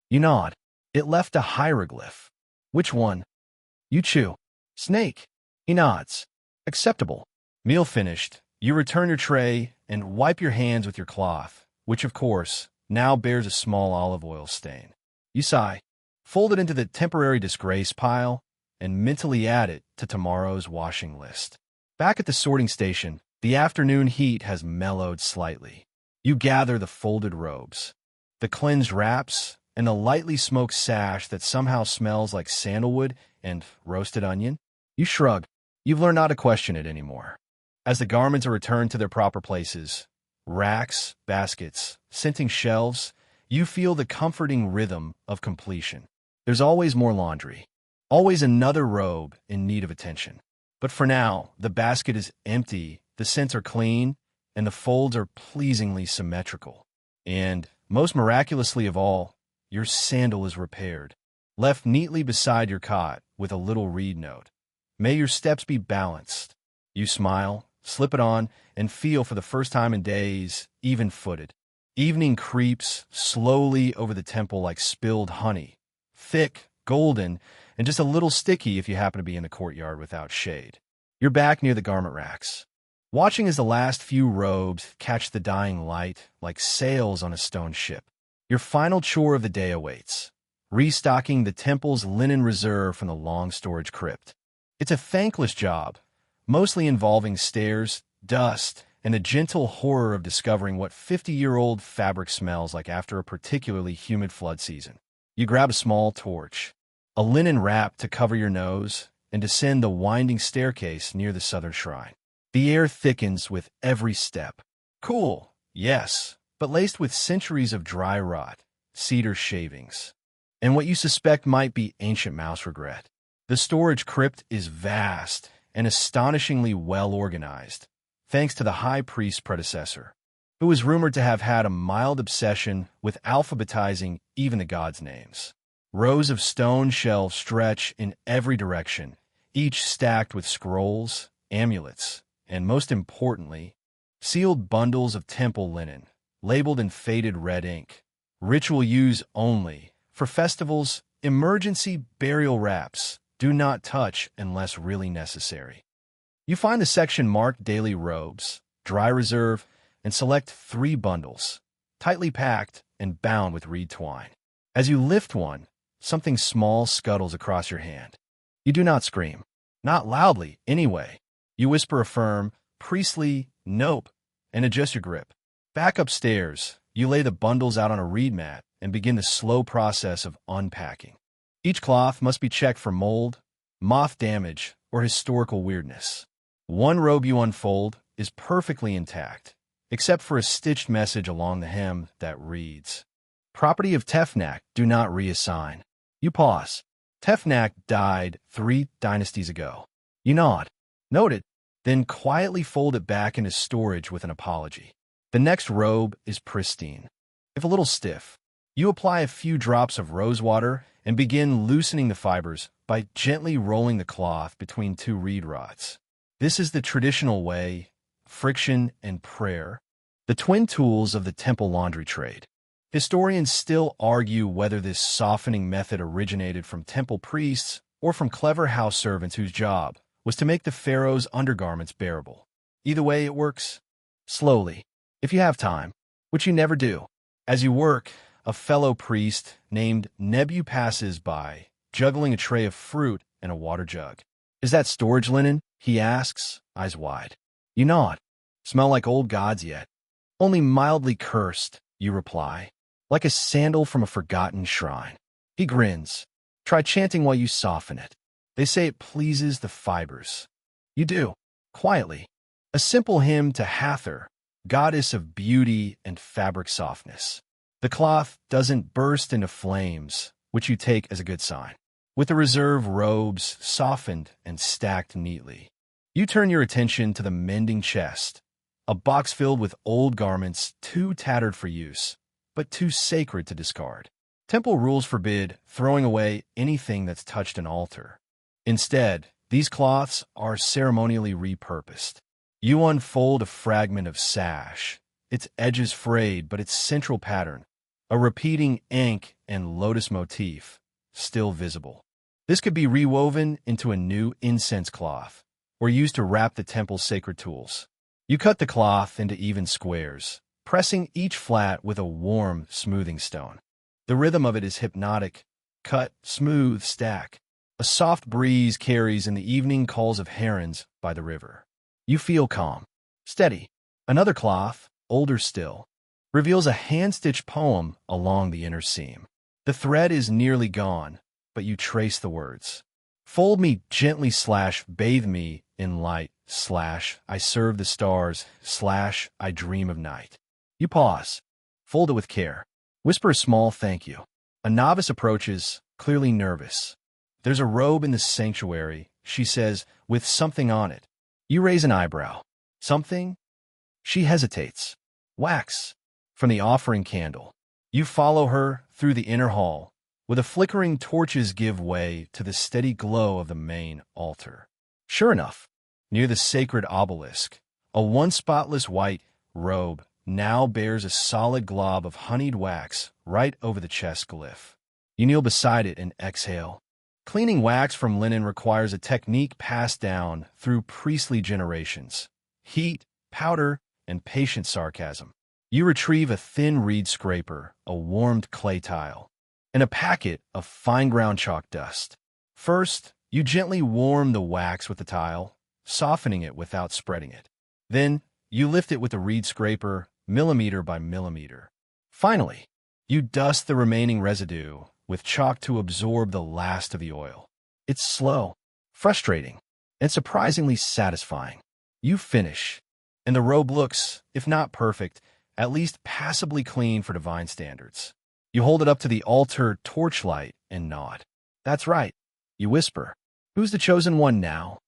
You nod. It left a hieroglyph. Which one? You chew. Snake. He nods. Acceptable. Meal finished. You return your tray and wipe your hands with your cloth, which, of course, now bears a small olive oil stain. You sigh, fold it into the temporary disgrace pile, and mentally add it to tomorrow's washing list. Back at the sorting station, the afternoon heat has mellowed slightly. You gather the folded robes, the cleansed wraps, and the lightly smoked sash that somehow smells like sandalwood and roasted onion. You shrug. You've learned not to question it anymore. As the garments are returned to their proper places, racks, baskets, scenting shelves, you feel the comforting rhythm of completion. There's always more laundry, always another robe in need of attention. But for now, the basket is empty, the scents are clean, and the folds are pleasingly symmetrical. And, most miraculously of all, your sandal is repaired, left neatly beside your cot with a little reed note. May your steps be balanced. You smile, slip it on, and feel for the first time in days, even-footed. Evening creeps slowly over the temple like spilled honey, thick, golden, and just a little sticky if you happen to be in the courtyard without shade. You're back near the garment racks, watching as the last few robes catch the dying light like sails on a stone ship. Your final chore of the day awaits, restocking the temple's linen reserve from the long storage crypt. It's a thankless job, mostly involving stairs, dust, and the gentle horror of discovering what 50-year-old fabric smells like after a particularly humid flood season. You grab a small torch, a linen wrap to cover your nose, and descend the winding staircase near the southern shrine. The air thickens with every step. Cool, yes, but laced with centuries of dry rot, cedar shavings, and what you suspect might be ancient mouse regret. The storage crypt is vast and astonishingly well organized, thanks to the high priest's predecessor, who is rumored to have had a mild obsession with alphabetizing even the gods' names. Rows of stone shelves stretch in every direction, each stacked with scrolls, amulets, and most importantly, sealed bundles of temple linen, labeled in faded red ink. Ritual use only. For festivals, emergency burial wraps. Do not touch unless really necessary. You find the section marked Daily Robes, Dry Reserve, and select 3 bundles, tightly packed and bound with reed twine. As you lift one, something small scuttles across your hand. You do not scream. Not loudly, anyway. You whisper a firm, priestly, nope, and adjust your grip. Back upstairs, you lay the bundles out on a reed mat and begin the slow process of unpacking. Each cloth must be checked for mold, moth damage, or historical weirdness. One robe you unfold is perfectly intact, except for a stitched message along the hem that reads, Property of Tefnak, do not reassign. You pause. Tefnak died 3 dynasties ago. You nod. Noted. Then quietly fold it back into storage with an apology. The next robe is pristine. If a little stiff, you apply a few drops of rose water and begin loosening the fibers by gently rolling the cloth between two reed rods. This is the traditional way, friction and prayer, the twin tools of the temple laundry trade. Historians still argue whether this softening method originated from temple priests or from clever house servants whose job was to make the pharaoh's undergarments bearable. Either way, it works. Slowly, if you have time, which you never do. As you work, a fellow priest named Nebu passes by, juggling a tray of fruit and a water jug. "Is that storage linen?" he asks, eyes wide. You nod. "Smell like old gods yet?" "Only mildly cursed," you reply, "like a sandal from a forgotten shrine." He grins. "Try chanting while you soften it. They say it pleases the fibers." You do, quietly. A simple hymn to Hathor, goddess of beauty and fabric softness. The cloth doesn't burst into flames, which you take as a good sign. With the reserve robes softened and stacked neatly, you turn your attention to the mending chest, a box filled with old garments too tattered for use, but too sacred to discard. Temple rules forbid throwing away anything that's touched an altar. Instead, these cloths are ceremonially repurposed. You unfold a fragment of sash, its edges frayed but its central pattern, a repeating ankh and lotus motif, still visible. This could be rewoven into a new incense cloth, or used to wrap the temple's sacred tools. You cut the cloth into even squares, pressing each flat with a warm, smoothing stone. The rhythm of it is hypnotic. Cut, smooth, stack. A soft breeze carries in the evening calls of herons by the river. You feel calm, steady. Another cloth, older still, reveals a hand-stitched poem along the inner seam. The thread is nearly gone, but you trace the words. "Fold me gently / bathe me in light / I serve the stars / I dream of night." You pause. Fold it with care. Whisper a small thank you. A novice approaches, clearly nervous. "There's a robe in the sanctuary," she says, "with something on it." You raise an eyebrow. "Something?" She hesitates. "Wax. From the offering candle." You follow her through the inner hall, where the flickering torches give way to the steady glow of the main altar. Sure enough, near the sacred obelisk, a once spotless white robe now bears a solid glob of honeyed wax right over the chest glyph. You kneel beside it and exhale. Cleaning wax from linen requires a technique passed down through priestly generations. Heat, powder, and patient sarcasm. You retrieve a thin reed scraper, a warmed clay tile, and a packet of fine-ground chalk dust. First, you gently warm the wax with the tile, softening it without spreading it. Then, you lift it with the reed scraper, millimeter by millimeter. Finally, you dust the remaining residue with chalk to absorb the last of the oil. It's slow, frustrating, and surprisingly satisfying. You finish, and the robe looks, if not perfect, at least passably clean for divine standards. You hold it up to the altar torchlight and nod. "That's right," you whisper. "Who's the chosen one now?"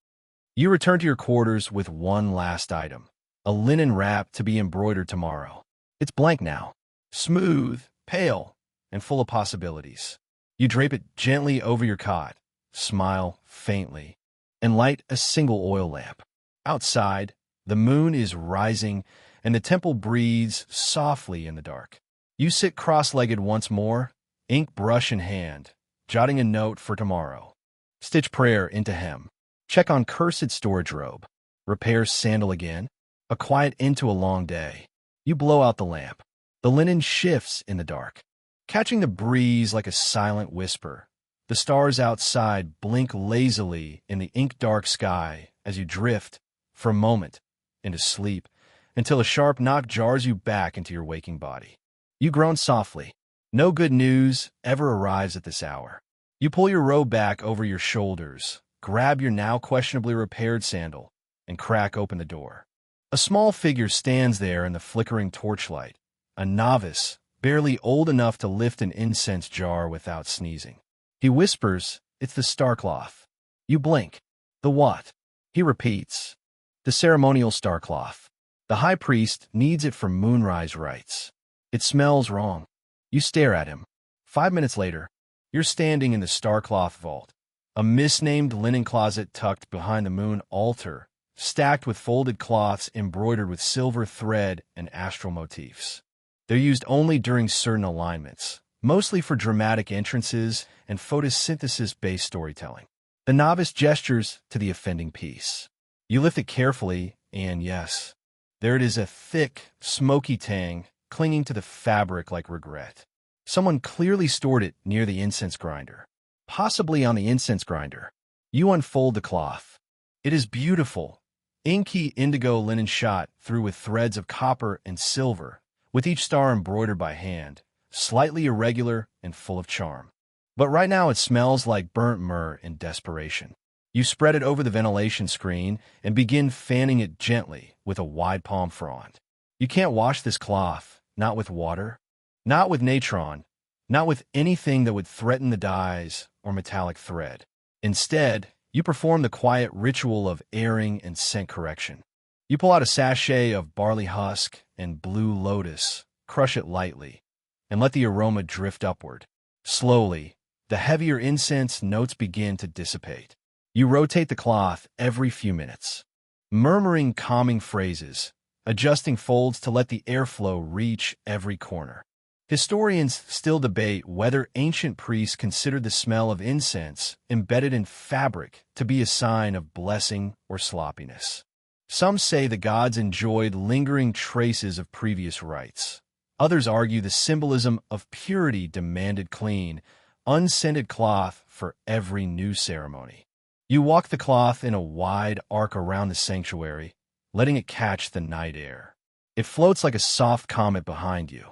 You return to your quarters with one last item, a linen wrap to be embroidered tomorrow. It's blank now, smooth, pale, and full of possibilities. You drape it gently over your cot, smile faintly, and light a single oil lamp. Outside, the moon is rising, and the temple breathes softly in the dark. You sit cross-legged once more, ink brush in hand, jotting a note for tomorrow. Stitch prayer into hem. Check on cursed storage robe. Repair sandal again. A quiet end to a long day. You blow out the lamp. The linen shifts in the dark, catching the breeze like a silent whisper. The stars outside blink lazily in the ink-dark sky as you drift, for a moment, into sleep, until a sharp knock jars you back into your waking body. You groan softly. No good news ever arrives at this hour. You pull your robe back over your shoulders, grab your now questionably repaired sandal, and crack open the door. A small figure stands there in the flickering torchlight, a novice, barely old enough to lift an incense jar without sneezing. He whispers, "It's the starcloth." You blink. "The what?" He repeats, "The ceremonial starcloth." The high priest needs it for moonrise rites. It smells wrong. You stare at him. 5 minutes later, you're standing in the starcloth vault, a misnamed linen closet tucked behind the moon altar, stacked with folded cloths embroidered with silver thread and astral motifs. They're used only during certain alignments, mostly for dramatic entrances and photosynthesis-based storytelling. The novice gestures to the offending piece. You lift it carefully, and yes, there it is, a thick, smoky tang clinging to the fabric like regret. Someone clearly stored it near the incense grinder, possibly on the incense grinder. You unfold the cloth. It is beautiful, inky indigo linen shot through with threads of copper and silver, with each star embroidered by hand, slightly irregular and full of charm. But right now it smells like burnt myrrh in desperation. You spread it over the ventilation screen and begin fanning it gently with a wide palm frond. You can't wash this cloth, not with water, not with natron, not with anything that would threaten the dyes or metallic thread. Instead, you perform the quiet ritual of airing and scent correction. You pull out a sachet of barley husk and blue lotus, crush it lightly, and let the aroma drift upward. Slowly, the heavier incense notes begin to dissipate. You rotate the cloth every few minutes, murmuring calming phrases, adjusting folds to let the airflow reach every corner. Historians still debate whether ancient priests considered the smell of incense embedded in fabric to be a sign of blessing or sloppiness. Some say the gods enjoyed lingering traces of previous rites. Others argue the symbolism of purity demanded clean, unscented cloth for every new ceremony. You walk the cloth in a wide arc around the sanctuary, letting it catch the night air. It floats like a soft comet behind you,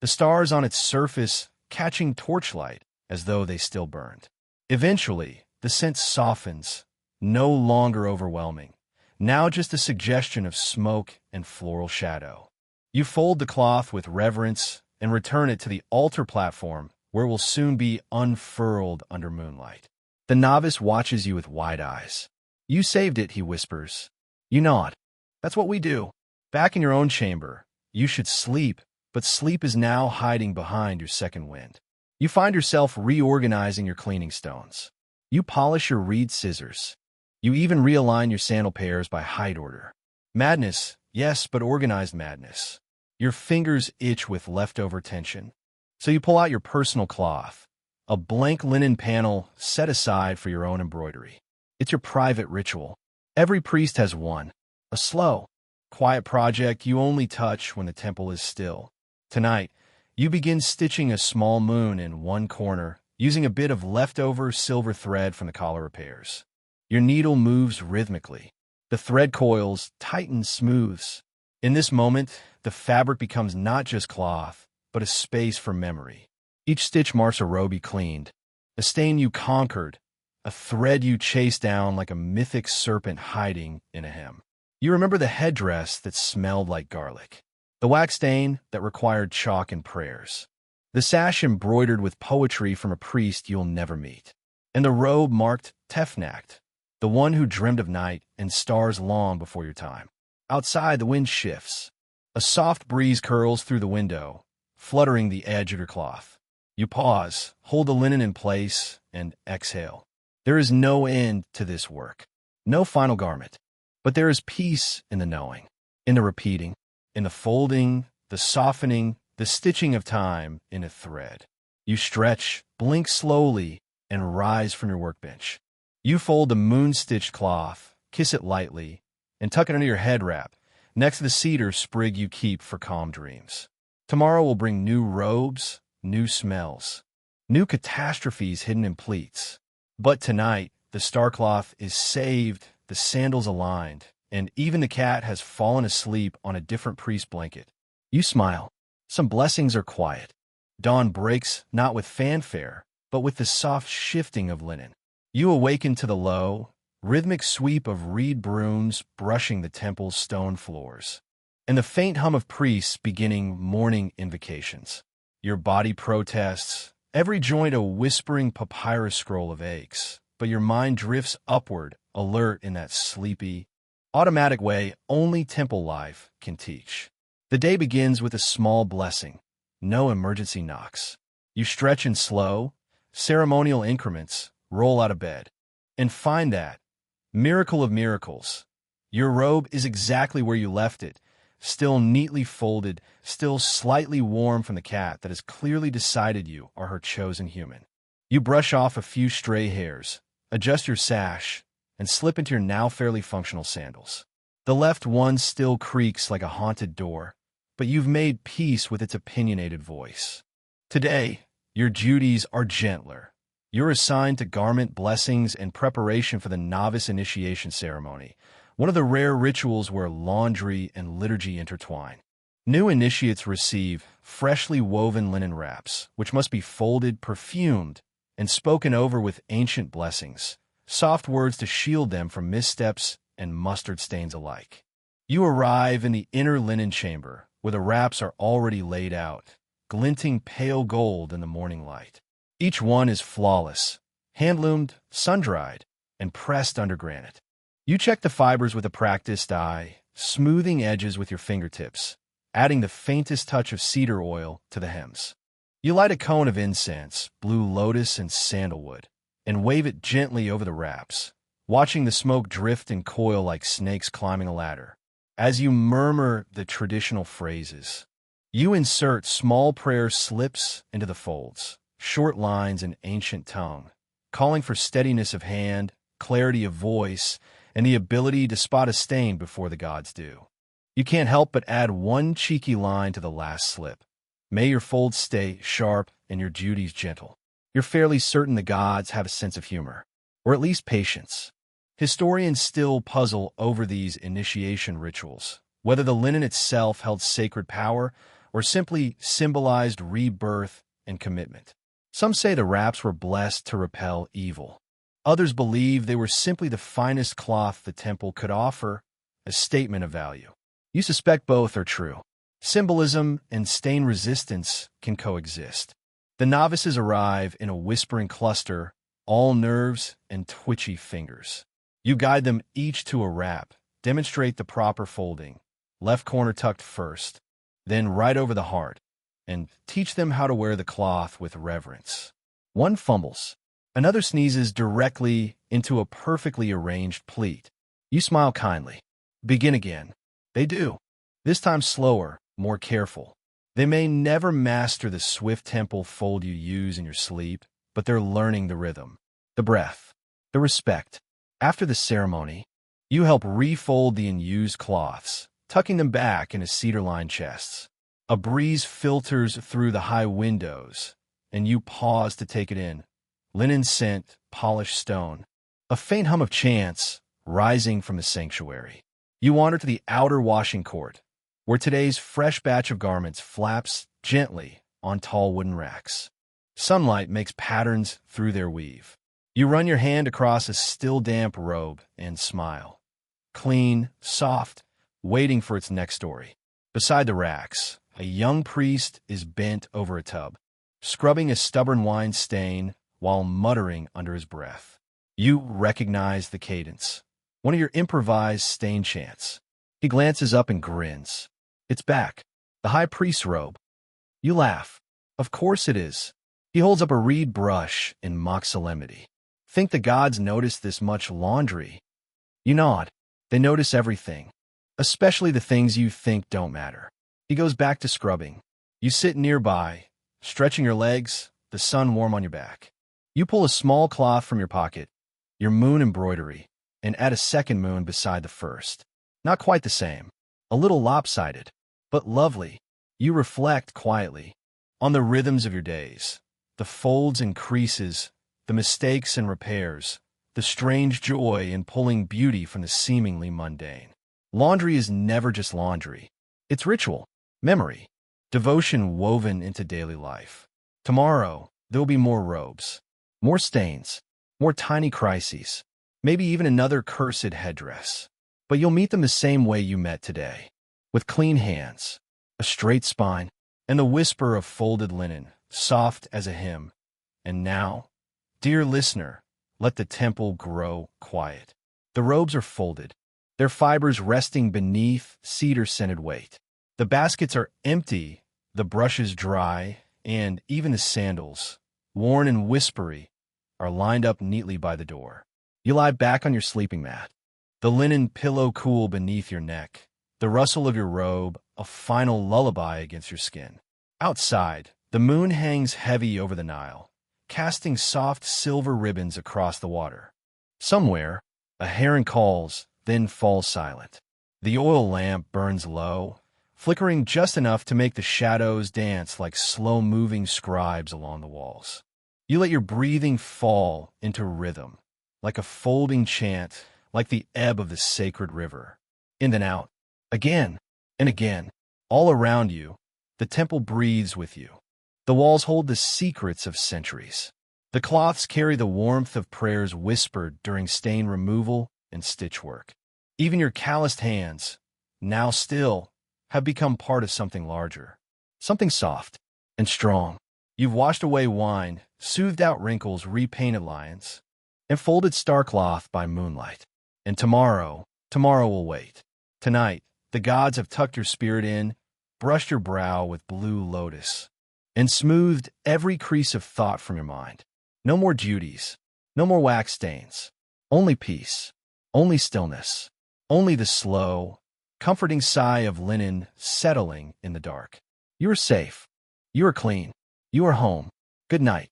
the stars on its surface catching torchlight as though they still burned. Eventually, the scent softens, no longer overwhelming, now just a suggestion of smoke and floral shadow. You fold the cloth with reverence and return it to the altar platform where it will soon be unfurled under moonlight. The novice watches you with wide eyes. You saved it, he whispers. You nod. That's what we do. Back in your own chamber, you should sleep, but sleep is now hiding behind your second wind. You find yourself reorganizing your cleaning stones. You polish your reed scissors. You even realign your sandal pairs by height order. Madness, yes, but organized madness. Your fingers itch with leftover tension. So you pull out your personal cloth, a blank linen panel set aside for your own embroidery. It's your private ritual. Every priest has one, a slow, quiet project you only touch when the temple is still. Tonight, you begin stitching a small moon in one corner, using a bit of leftover silver thread from the collar repairs. Your needle moves rhythmically. The thread coils, tightens, smooths. In this moment, the fabric becomes not just cloth, but a space for memory. Each stitch marks a robe you cleaned, a stain you conquered, a thread you chased down like a mythic serpent hiding in a hem. You remember the headdress that smelled like garlic, the wax stain that required chalk and prayers, the sash embroidered with poetry from a priest you'll never meet, and the robe marked Tefnacht, the one who dreamed of night and stars long before your time. Outside, the wind shifts. A soft breeze curls through the window, fluttering the edge of your cloth. You pause, hold the linen in place, and exhale. There is no end to this work, no final garment. But there is peace in the knowing, in the repeating, in the folding, the softening, the stitching of time in a thread. You stretch, blink slowly, and rise from your workbench. You fold the moon-stitched cloth, kiss it lightly, and tuck it under your head wrap, next to the cedar sprig you keep for calm dreams. Tomorrow will bring new robes, new smells, new catastrophes hidden in pleats. But tonight, the starcloth is saved, the sandals aligned, and even the cat has fallen asleep on a different priest blanket. You smile. Some blessings are quiet. Dawn breaks not with fanfare, but with the soft shifting of linen. You awaken to the low, rhythmic sweep of reed brooms brushing the temple's stone floors, and the faint hum of priests beginning morning invocations. Your body protests, every joint a whispering papyrus scroll of aches, but your mind drifts upward, alert in that sleepy, Automatic way only temple life can teach. The day begins with a small blessing. No emergency knocks. You stretch in slow, ceremonial increments, roll out of bed, and find that, miracle of miracles, your robe is exactly where you left it, still neatly folded, still slightly warm from the cat that has clearly decided you are her chosen human. You brush off a few stray hairs, adjust your sash, and slip into your now fairly functional sandals. The left one still creaks like a haunted door, but you've made peace with its opinionated voice. Today, your duties are gentler. You're assigned to garment blessings and preparation for the novice initiation ceremony, one of the rare rituals where laundry and liturgy intertwine. New initiates receive freshly woven linen wraps, which must be folded, perfumed, and spoken over with ancient blessings, soft words to shield them from missteps and mustard stains alike. You arrive in the inner linen chamber, where the wraps are already laid out, glinting pale gold in the morning light. Each one is flawless, hand-loomed, sun-dried, and pressed under granite. You check the fibers with a practiced eye, smoothing edges with your fingertips, adding the faintest touch of cedar oil to the hems. You light a cone of incense, blue lotus and sandalwood, and wave it gently over the wraps, watching the smoke drift and coil like snakes climbing a ladder. As you murmur the traditional phrases, you insert small prayer slips into the folds, short lines in ancient tongue, calling for steadiness of hand, clarity of voice, and the ability to spot a stain before the gods do. You can't help but add one cheeky line to the last slip. May your folds stay sharp and your duties gentle. You're fairly certain the gods have a sense of humor, or at least patience. Historians still puzzle over these initiation rituals, whether the linen itself held sacred power or simply symbolized rebirth and commitment. Some say the wraps were blessed to repel evil. Others believe they were simply the finest cloth the temple could offer, a statement of value. You suspect both are true. Symbolism and stain resistance can coexist. The novices arrive in a whispering cluster, all nerves and twitchy fingers. You guide them each to a wrap, demonstrate the proper folding, left corner tucked first, then right over the heart, and teach them how to wear the cloth with reverence. One fumbles. Another sneezes directly into a perfectly arranged pleat. You smile kindly. Begin again. They do. This time slower, more careful. They may never master the swift temple fold you use in your sleep, but they're learning the rhythm, the breath, the respect. After the ceremony, you help refold the unused cloths, tucking them back into cedar-lined chests. A breeze filters through the high windows, and you pause to take it in. Linen scent, polished stone. A faint hum of chants rising from the sanctuary. You wander to the outer washing court, where today's fresh batch of garments flaps gently on tall wooden racks. Sunlight makes patterns through their weave. You run your hand across a still damp robe and smile. Clean, soft, waiting for its next story. Beside the racks, a young priest is bent over a tub, scrubbing a stubborn wine stain while muttering under his breath. You recognize the cadence, one of your improvised stain chants. He glances up and grins. It's back, the high priest's robe. You laugh. Of course it is. He holds up a reed brush in mock solemnity. Think the gods notice this much laundry? You nod. They notice everything, especially the things you think don't matter. He goes back to scrubbing. You sit nearby, stretching your legs, the sun warm on your back. You pull a small cloth from your pocket, your moon embroidery, and add a second moon beside the first. Not quite the same. A little lopsided, but lovely. You reflect quietly on the rhythms of your days, the folds and creases, the mistakes and repairs, the strange joy in pulling beauty from the seemingly mundane. Laundry is never just laundry. It's ritual, memory, devotion woven into daily life. Tomorrow, there'll be more robes, more stains, more tiny crises, maybe even another cursed headdress. But you'll meet them the same way you met today, with clean hands, a straight spine, and the whisper of folded linen, soft as a hymn. And now, dear listener, let the temple grow quiet. The robes are folded, their fibers resting beneath cedar-scented weight. The baskets are empty, the brushes dry, and even the sandals, worn and whispery, are lined up neatly by the door. You lie back on your sleeping mat, the linen pillow cool beneath your neck, the rustle of your robe, a final lullaby against your skin. Outside, the moon hangs heavy over the Nile, casting soft silver ribbons across the water. Somewhere, a heron calls, then falls silent. The oil lamp burns low, flickering just enough to make the shadows dance like slow-moving scribes along the walls. You let your breathing fall into rhythm, like a folding chant, like the ebb of the sacred river. In and out, again and again. All around you, the temple breathes with you. The walls hold the secrets of centuries. The cloths carry the warmth of prayers whispered during stain removal and stitch work. Even your calloused hands, now still, have become part of something larger, something soft and strong. You've washed away wine, soothed out wrinkles, repainted lions, and folded starcloth by moonlight. And tomorrow will wait. Tonight, the gods have tucked your spirit in, brushed your brow with blue lotus, and smoothed every crease of thought from your mind. No more duties, no more wax stains, only peace, only stillness, only the slow, comforting sigh of linen settling in the dark. You are safe. You are clean. You are home. Good night.